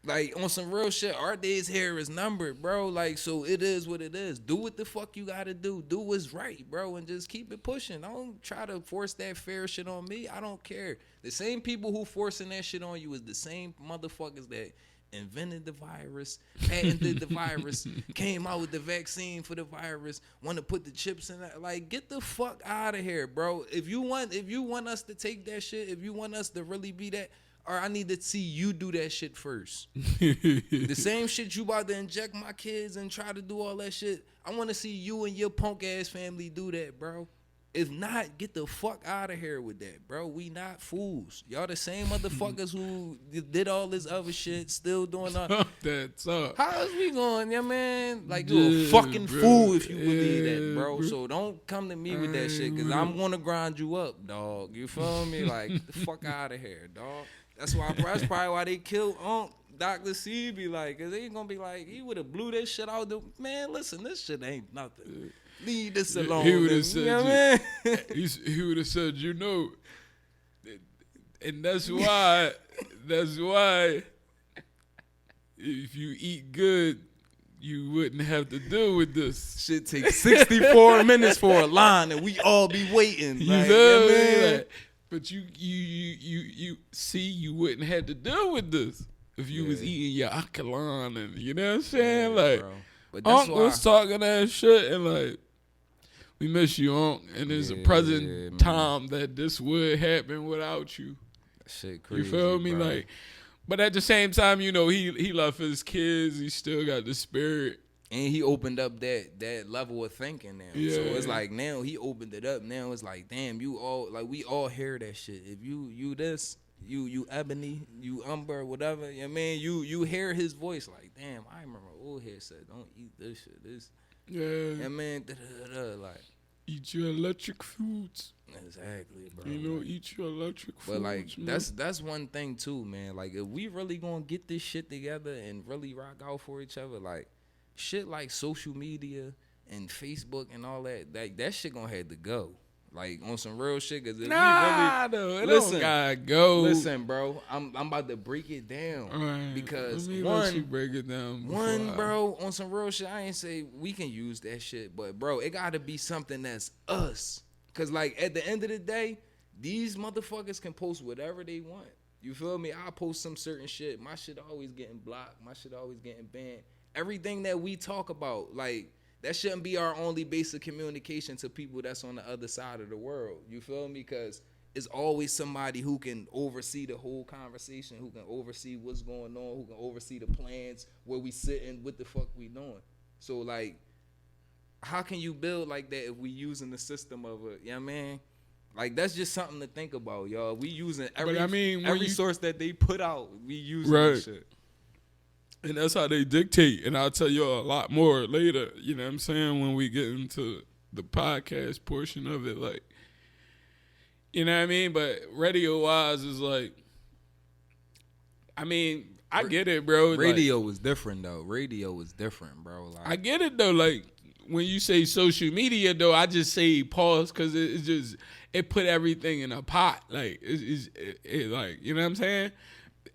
Speaker 2: Like, on some real shit, our days here is numbered, bro. Like, so it is what it is. Do what the fuck you gotta do. Do what's right, bro, and just keep it pushing. Don't try to force that fair shit on me. I don't care. The same people who forcing that shit on you is the same motherfuckers that invented the virus, patented the virus, came out with the vaccine for the virus, want to put the chips in that. Like, get the fuck out of here, bro. If you want us to take that shit, if you want us to really be that, or I need to see you do that shit first. The same shit you about to inject my kids and try to do all that shit. I want to see you and your punk ass family do that, bro. If not, get the fuck out of here with that, bro. We not fools. Y'all the same motherfuckers who did all this other shit, still doing all
Speaker 1: That's up.
Speaker 2: How is we going, yeah, man? Like, you a fucking fool if you believe that, bro. So don't come to me with that shit, because I'm going to grind you up, dog. You feel me? Like, get the fuck out of here, dog. That's probably why they killed Dr. C. Be like, because they ain't going to be like, he would have blew that shit out. Man, listen, this shit ain't nothing. Leave this alone.
Speaker 1: He would have said,
Speaker 2: you know what I mean?
Speaker 1: he would have said, you know, and that's why if you eat good, you wouldn't have to deal with this.
Speaker 2: Shit takes 64 minutes for a line, and we all be waiting.
Speaker 1: You
Speaker 2: like,
Speaker 1: know,
Speaker 2: yeah, man.
Speaker 1: like, but you see, you wouldn't have to deal with this if you was eating your alkaline, and you know what I'm saying, like.
Speaker 2: Bro. But that's
Speaker 1: Unc
Speaker 2: why
Speaker 1: was talking that shit, and like, we miss you, Unc, and there's a present time that this would happen without you.
Speaker 2: Shit crazy,
Speaker 1: You feel me?
Speaker 2: bro.
Speaker 1: Like, but at the same time, you know, he left his kids. He still got the spirit.
Speaker 2: And he opened up that level of thinking now.
Speaker 1: Yeah.
Speaker 2: So it's like, now he opened it up. Now it's like, damn, you all, like, we all hear that shit. If you this, you Ebony, you Umber, whatever, you know what I mean? You hear his voice, like, damn, I remember old head said, don't eat this shit. This,
Speaker 1: Yeah.
Speaker 2: I mean, like,
Speaker 1: Eat your electric foods.
Speaker 2: exactly, bro.
Speaker 1: You know, eat your electric foods.
Speaker 2: But like,
Speaker 1: man.
Speaker 2: that's one thing too, man. Like, if we really gonna get this shit together and really rock out for each other, like, shit like social media and Facebook and all that, like, that shit gonna have to go. Like, on some real shit, cause if
Speaker 1: nah,
Speaker 2: we really,
Speaker 1: though, it
Speaker 2: listen,
Speaker 1: don't gotta go.
Speaker 2: Listen, bro, I'm about to break it down,
Speaker 1: Right.
Speaker 2: because
Speaker 1: Let me
Speaker 2: one,
Speaker 1: let you break it down.
Speaker 2: bro, on some real shit, I ain't say we can use that shit, but bro, it gotta be something that's us. Cause like, at the end of the day, these motherfuckers can post whatever they want. You feel me? I post some certain shit. My shit always getting blocked. My shit always getting banned. Everything that we talk about, like, that shouldn't be our only basic communication to people that's on the other side of the world. You feel me? Because it's always somebody who can oversee the whole conversation, who can oversee what's going on, who can oversee the plans, where we sitting, what the fuck we doing. So, like, how can you build like that if we using the system of a, you know what I mean? Like, that's just something to think about, y'all. We using every source that they put out, we using that shit.
Speaker 1: And that's how they dictate. And I'll tell y'all a lot more later, you know what I'm saying, when we get into the podcast portion of it. Like, you know what I mean? But radio-wise is like, I mean, I get it, bro.
Speaker 2: Radio was different, though. Radio was different, bro. Like,
Speaker 1: I get it, though. Like, when you say social media, though, I just say pause because it's just, it put everything in a pot. Like, it like, you know what I'm saying?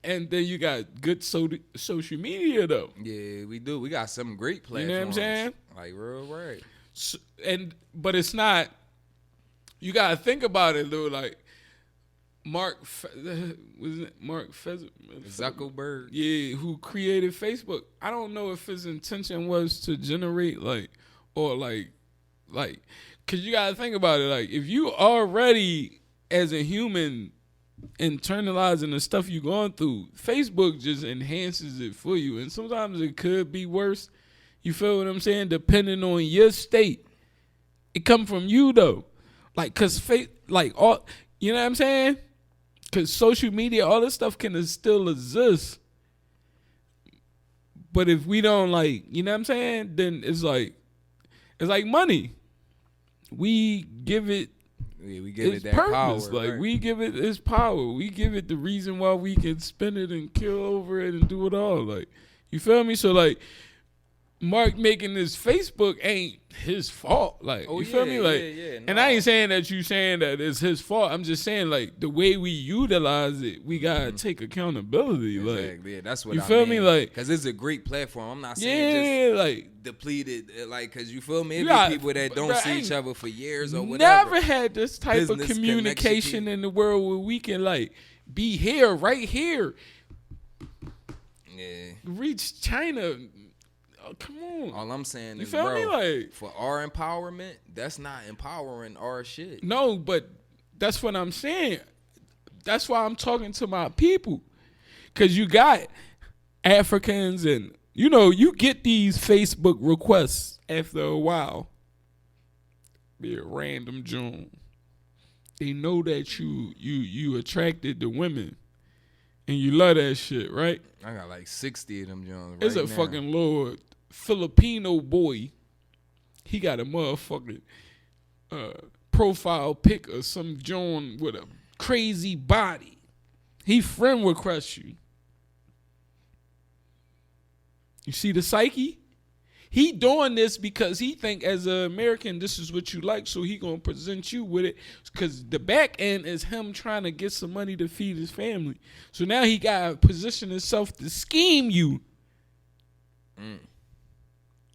Speaker 1: And then you got good social media, though.
Speaker 2: Yeah, we do. We got some great platforms.
Speaker 1: You know what I'm saying?
Speaker 2: Like, real right.
Speaker 1: So, but it's not, you got to think about it, though. Like, Mark
Speaker 2: Zuckerberg.
Speaker 1: Yeah, who created Facebook. I don't know if his intention was to generate, like, or like, because you got to think about it. Like, if you already, as a human, internalizing the stuff you're going through, Facebook just enhances it for you. And sometimes it could be worse. You feel what I'm saying? Depending on your state. It come from you, though. Like, because like, all, you know what I'm saying? Because social media, all this stuff can still exist. But if we don't, like, you know what I'm saying? Then it's like money. We give it
Speaker 2: Yeah, we give
Speaker 1: its
Speaker 2: it that
Speaker 1: purpose.
Speaker 2: power.
Speaker 1: Like
Speaker 2: right?
Speaker 1: we give it its power. We give it the reason why we can spin it and kill over it and do it all. Like, you feel me? So like, Mark making this Facebook ain't his fault. Like, you feel me? Like, and I ain't saying that you saying that it's his fault. I'm just saying, like, the way we utilize it, we gotta take accountability.
Speaker 2: Exactly.
Speaker 1: Like,
Speaker 2: Yeah, that's what
Speaker 1: you
Speaker 2: I
Speaker 1: feel
Speaker 2: mean.
Speaker 1: me? Like,
Speaker 2: because it's a great platform. I'm not saying just
Speaker 1: like
Speaker 2: depleted. Like, because you feel me? It
Speaker 1: got,
Speaker 2: be people that don't see each other for years or whatever.
Speaker 1: Never had this type
Speaker 2: Business
Speaker 1: of communication in the world where we can like be here, right here.
Speaker 2: Yeah.
Speaker 1: Reach China. Oh, come on.
Speaker 2: All I'm saying
Speaker 1: you
Speaker 2: is,
Speaker 1: feel
Speaker 2: bro,
Speaker 1: me? Like,
Speaker 2: for our empowerment, that's not empowering our shit.
Speaker 1: No, but that's what I'm saying. That's why I'm talking to my people. Because you got Africans and, you get these Facebook requests after a while. Be a random June. They know that you attracted to women. And you love that shit, right?
Speaker 2: I got like 60 of them Jones right
Speaker 1: It's a
Speaker 2: now.
Speaker 1: fucking little Filipino boy. He got a motherfucking profile pic of some John with a crazy body. He friend requests you. You see the psyche? He doing this because he think as an American this is what you like, so he gonna present you with it. Because the back end is him trying to get some money to feed his family. So now he gotta position himself to scheme you.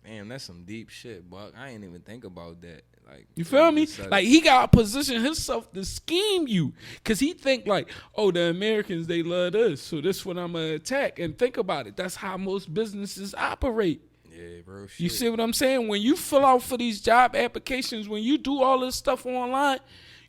Speaker 2: Damn, that's some deep shit, Buck. I ain't even think about that. Like,
Speaker 1: you feel me? Like, he gotta position himself to scheme you. Cause he think like, oh, the Americans, they love us, so this what I'm gonna attack. And think about it. That's how most businesses operate.
Speaker 2: Yeah, bro. Shit.
Speaker 1: You see what I'm saying? When you fill out for these job applications, when you do all this stuff online,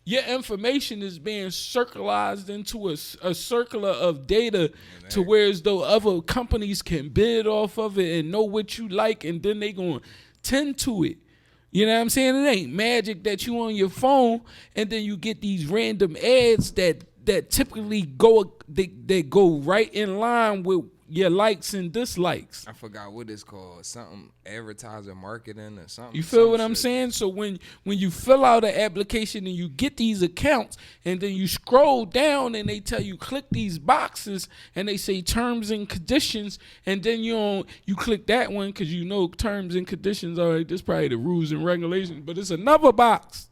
Speaker 1: your information is being circularized into a circular of data to where as though other companies can bid off of it and know what you like, and then they gonna tend to it. You know what I'm saying? It ain't magic that you on your phone and then you get these random ads that typically go right in line with your likes and dislikes.
Speaker 2: I forgot what it's called. Something advertiser marketing or something.
Speaker 1: You feel what I'm saying? So when you fill out an application and you get these accounts and then you scroll down and they tell you click these boxes and they say terms and conditions, and then you click that one because you know terms and conditions are this probably the rules and regulations, but it's another box.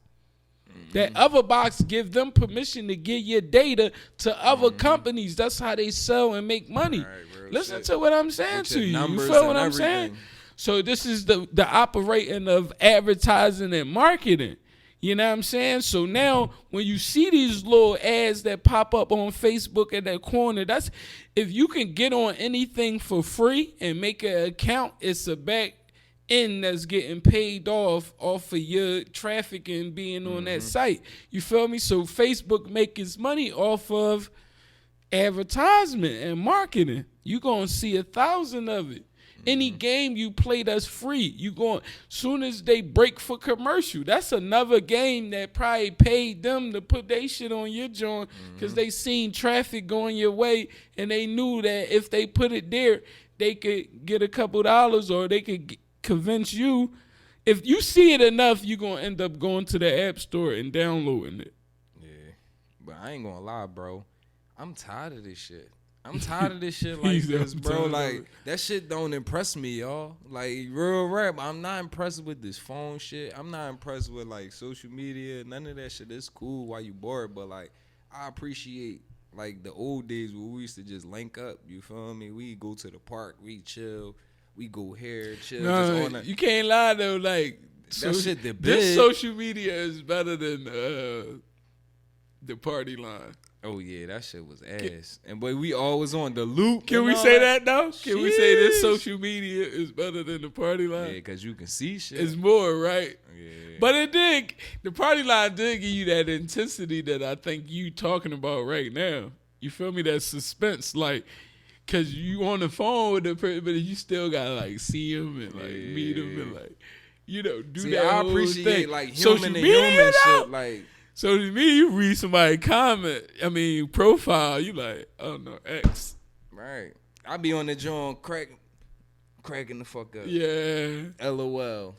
Speaker 1: That other box give them permission to give your data to other companies. That's how they sell and make money.
Speaker 2: Right,
Speaker 1: Listen to what I'm saying to you. You feel what I'm saying? So this is the operating of advertising and marketing. You know what I'm saying? So now when you see these little ads that pop up on Facebook at that corner, that's if you can get on anything for free and make an account, it's a back end that's getting paid off of your traffic and being on that site. You feel me? So Facebook make its money off of advertisement and marketing. You gonna see 1,000 of it. Any game you play that's free, you going soon as they break for commercial. That's another game that probably paid them to put their shit on your joint because they seen traffic going your way and they knew that if they put it there, they could get a couple dollars or they could convince you. If you see it enough, you're going to end up going to the app store and downloading it.
Speaker 2: Yeah. But I ain't going to lie, bro. I'm tired of this shit. I'm tired of this shit like this, bro. Like, that shit don't impress me, y'all. Like, real rap, I'm not impressed with this phone shit. I'm not impressed with, like, social media. None of that shit is cool while you bored. But, like, I appreciate, like, the old days where we used to just link up. You feel me? We go to the park. We chill. We go here, chill.
Speaker 1: No,
Speaker 2: just
Speaker 1: you can't lie, though. Like,
Speaker 2: that shit the
Speaker 1: this social media is better than the party line.
Speaker 2: Oh, yeah, that shit was ass. And boy, we always on the loop.
Speaker 1: Can we say that, though? Can we say this social media is better than the party line?
Speaker 2: Yeah, because you can see shit.
Speaker 1: It's more, right?
Speaker 2: Yeah.
Speaker 1: But the party line did give you that intensity that I think you talking about right now. You feel me? That suspense, like, because you on the phone with the person, but you still got to, like, see him and, like, meet him and, like, do that
Speaker 2: I
Speaker 1: whole
Speaker 2: appreciate,
Speaker 1: thing.
Speaker 2: like,
Speaker 1: Social
Speaker 2: human to
Speaker 1: media,
Speaker 2: human
Speaker 1: though?
Speaker 2: shit, like.
Speaker 1: So to me, you read somebody profile, you like, oh no, X.
Speaker 2: Right. I be on the joint cracking the fuck up.
Speaker 1: Yeah.
Speaker 2: LOL.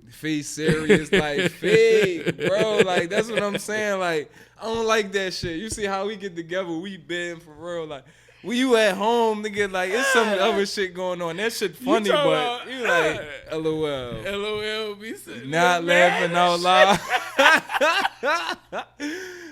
Speaker 2: Face serious, like fake, bro. Like that's what I'm saying. Like I don't like that shit. You see how we get together? We been for real. Like when you at home, nigga, like it's some other shit going on. That shit funny, but you like LOL.
Speaker 1: LOL be sitting
Speaker 2: not laughing out loud.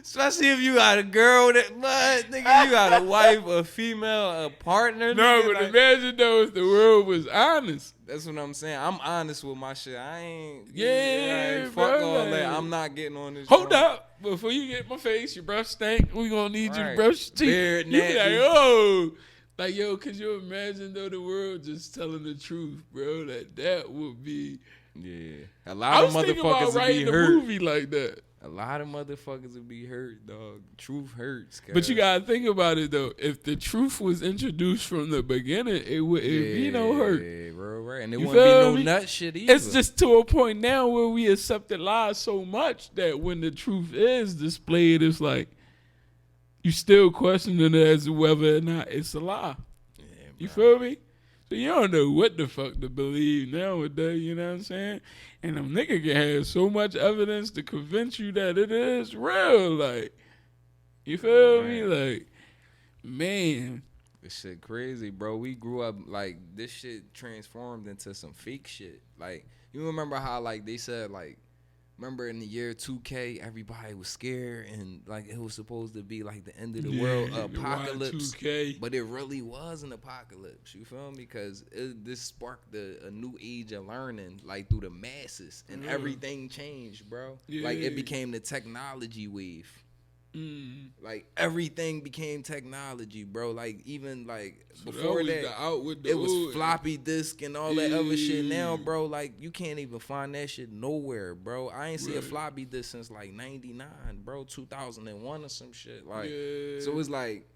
Speaker 2: Especially if you got a girl that, but nigga, you got a wife, a female, a partner.
Speaker 1: No,
Speaker 2: nigga,
Speaker 1: but
Speaker 2: like,
Speaker 1: imagine though if the world was honest.
Speaker 2: That's what I'm saying. I'm honest with my shit. I ain't.
Speaker 1: Yeah,
Speaker 2: fuck
Speaker 1: bro,
Speaker 2: all
Speaker 1: like,
Speaker 2: that. I'm not getting on this.
Speaker 1: Hold
Speaker 2: joint.
Speaker 1: up. Before you get my face, your breath stank. We gonna need you to
Speaker 2: Right.
Speaker 1: brush your teeth.
Speaker 2: Beard,
Speaker 1: You be like,
Speaker 2: nappy.
Speaker 1: oh. Like, yo, could you imagine though the world just telling the truth, bro? That would be.
Speaker 2: Yeah. A
Speaker 1: I
Speaker 2: lot
Speaker 1: was
Speaker 2: of
Speaker 1: thinking about
Speaker 2: motherfuckers would
Speaker 1: writing
Speaker 2: be
Speaker 1: a
Speaker 2: hurt.
Speaker 1: movie like that.
Speaker 2: A lot of motherfuckers would be hurt, dog. Truth hurts. Cause.
Speaker 1: But you gotta think about it though. If the truth was introduced from the beginning, it would be no hurt.
Speaker 2: Yeah, bro, right. And it
Speaker 1: You
Speaker 2: wouldn't be
Speaker 1: feel
Speaker 2: no
Speaker 1: me?
Speaker 2: nut shit either.
Speaker 1: It's just to a point now where we accepted lies so much that when the truth is displayed, it's like you still questioning it as to whether or not it's a lie.
Speaker 2: Yeah,
Speaker 1: You
Speaker 2: bro.
Speaker 1: feel me? So you don't know what the fuck to believe nowadays, you know what I'm saying? And them nigga can have so much evidence to convince you that it is real, like, you feel me? Like, man.
Speaker 2: This shit crazy, bro. We grew up like this shit transformed into some fake shit. Like you remember how like they said like remember in the year 2K everybody was scared and like it was supposed to be like the end of the world apocalypse,
Speaker 1: Y2K.
Speaker 2: but it really was an apocalypse. You feel me? Because this sparked a new age of learning like through the masses and everything changed, bro.
Speaker 1: Yeah.
Speaker 2: Like it became the technology wave.
Speaker 1: Mm.
Speaker 2: Like everything became technology, bro. Like even like
Speaker 1: So
Speaker 2: before
Speaker 1: was
Speaker 2: that,
Speaker 1: the out with the
Speaker 2: it was
Speaker 1: old-
Speaker 2: floppy disk and all that other shit. Now,
Speaker 1: Yeah.
Speaker 2: bro, like you can't even find that shit nowhere, bro. I ain't see a
Speaker 1: Right.
Speaker 2: floppy disk since like '99, bro, 2001 or some shit. Like,
Speaker 1: Yeah.
Speaker 2: so it's like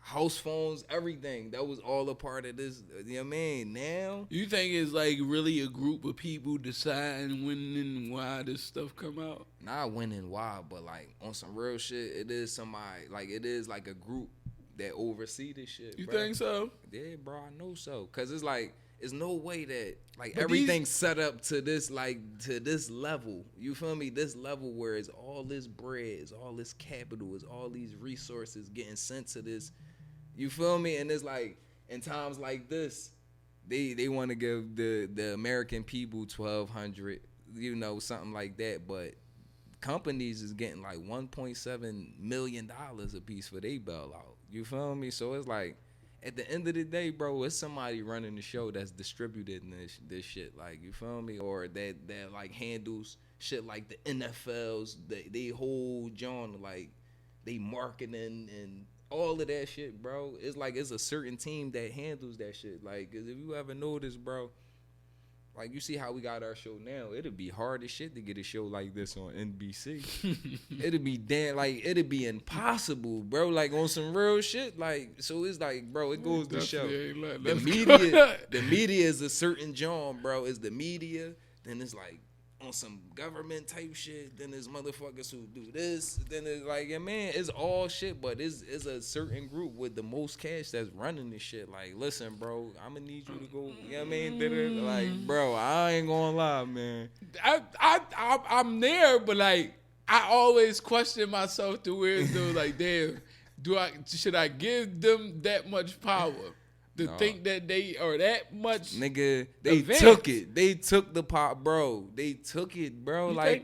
Speaker 2: house phones, everything. That was all a part of this. You know what I mean? Now,
Speaker 1: You think it's like really a group of people deciding when and why this stuff come out?
Speaker 2: not winning wild, but like on some real shit, it is somebody like it is like a group that oversee this shit.
Speaker 1: You
Speaker 2: bro.
Speaker 1: think so?
Speaker 2: Yeah, bro, I know so. Cause it's like it's no way that like
Speaker 1: But
Speaker 2: everything's set up to this to this level. You feel me? This level where it's all this bread, it's all this capital, it's all these resources getting sent to this. You feel me? And it's like in times like this, they want to give the American people 1,200, you know, something like that, but companies is getting like $1.7 million a piece for their bailout. You feel me? So it's like at the end of the day, bro, it's somebody running the show that's distributing this shit. Like, you feel me? Or that like handles shit like the NFLs, they whole John, like they marketing and all of that shit, bro. It's like it's a certain team that handles that shit. Like, 'cause if you ever notice, bro, like you see how we got our show now, it'd be hard as shit to get a show like this on NBC. It'd be it'd be impossible, bro. Like on some real shit. Like, so it's like, bro, it goes to show the media is a certain genre, bro. It's the media. Then it's like on some government type shit. Then there's motherfuckers who do this. Then it's like, yeah, man, it's all shit, but it's a certain group with the most cash that's running this shit. Like, listen, bro, I'm gonna need you to go. You know what I mean? Like, bro, I ain't gonna lie, man.
Speaker 1: I'm there, but like I always question myself to where it's though like, damn, should I give them that much power to think that they are that much?
Speaker 2: Nigga, they
Speaker 1: advanced?
Speaker 2: took it. They took the pop, bro. They took it, bro.
Speaker 1: You
Speaker 2: like
Speaker 1: think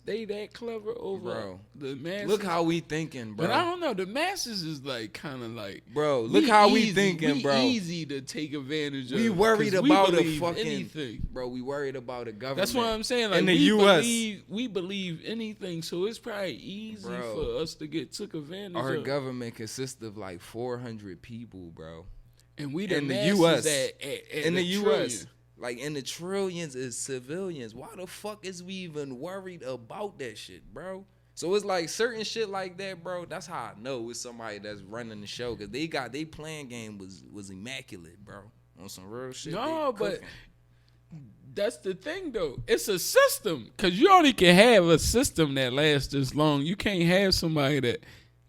Speaker 1: they that clever over
Speaker 2: Bro,
Speaker 1: the masses?
Speaker 2: look how we thinking, bro.
Speaker 1: But I don't know. The masses is like kind of like,
Speaker 2: Bro, look how we
Speaker 1: easy.
Speaker 2: thinking, bro.
Speaker 1: Easy to take advantage of.
Speaker 2: We worried
Speaker 1: 'cause
Speaker 2: about a
Speaker 1: believe
Speaker 2: fucking
Speaker 1: anything.
Speaker 2: Bro, we worried about a government.
Speaker 1: That's what I'm saying. Like
Speaker 2: in the
Speaker 1: we
Speaker 2: U.S.
Speaker 1: we believe anything, so it's probably easy
Speaker 2: Bro,
Speaker 1: for us to get took advantage
Speaker 2: Our
Speaker 1: of.
Speaker 2: government consists of like 400 people, bro.
Speaker 1: And we the
Speaker 2: in the
Speaker 1: masses
Speaker 2: U.S.
Speaker 1: at
Speaker 2: In the
Speaker 1: a
Speaker 2: U.S.
Speaker 1: trillion.
Speaker 2: Like in the trillions is civilians. Why the fuck is we even worried about that shit, bro? So it's like certain shit like that, bro. That's how I know it's somebody that's running the show, because they playing game was immaculate, bro. On some real shit.
Speaker 1: No,
Speaker 2: They
Speaker 1: but
Speaker 2: cooking.
Speaker 1: that's the thing though. It's a system, because you only can have a system that lasts this long. You can't have somebody that,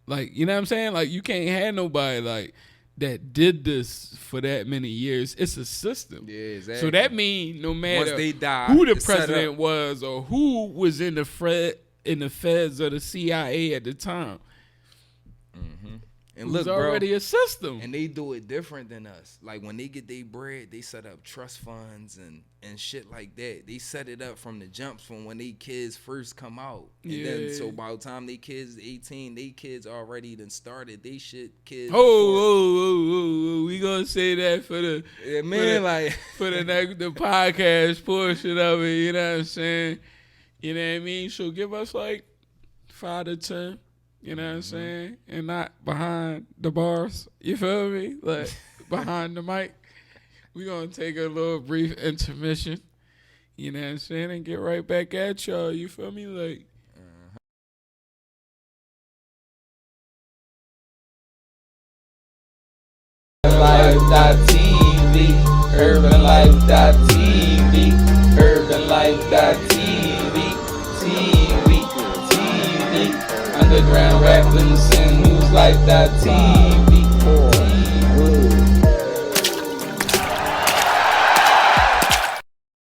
Speaker 1: like, you know what I'm saying? Like, you can't have nobody like that did this for that many years. It's a system.
Speaker 2: Yeah, exactly.
Speaker 1: So that means no matter
Speaker 2: Once they die,
Speaker 1: who the
Speaker 2: it's set
Speaker 1: president
Speaker 2: up.
Speaker 1: was or who was in the feds or the CIA at the time,
Speaker 2: And
Speaker 1: it
Speaker 2: look,
Speaker 1: was already
Speaker 2: bro,
Speaker 1: a system.
Speaker 2: and they do it different than us. Like when they get their bread, they set up trust funds and shit like that. They set it up from the jumps from when they kids first come out. And then so by the time they kids 18, they kids already done started they shit kids.
Speaker 1: We gonna say that for the the podcast portion of it, you know what I'm saying? You know what I mean? So give us like 5 to 10. You know what I'm saying? And not behind the bars. You feel me? Like behind the mic. We're going to take a little brief intermission. You know what I'm saying? And get right back at y'all. You feel me? Like.
Speaker 3: Life.tv, urbanlife.tv, urbanlife.tv, TV, underground rap and news life.tv.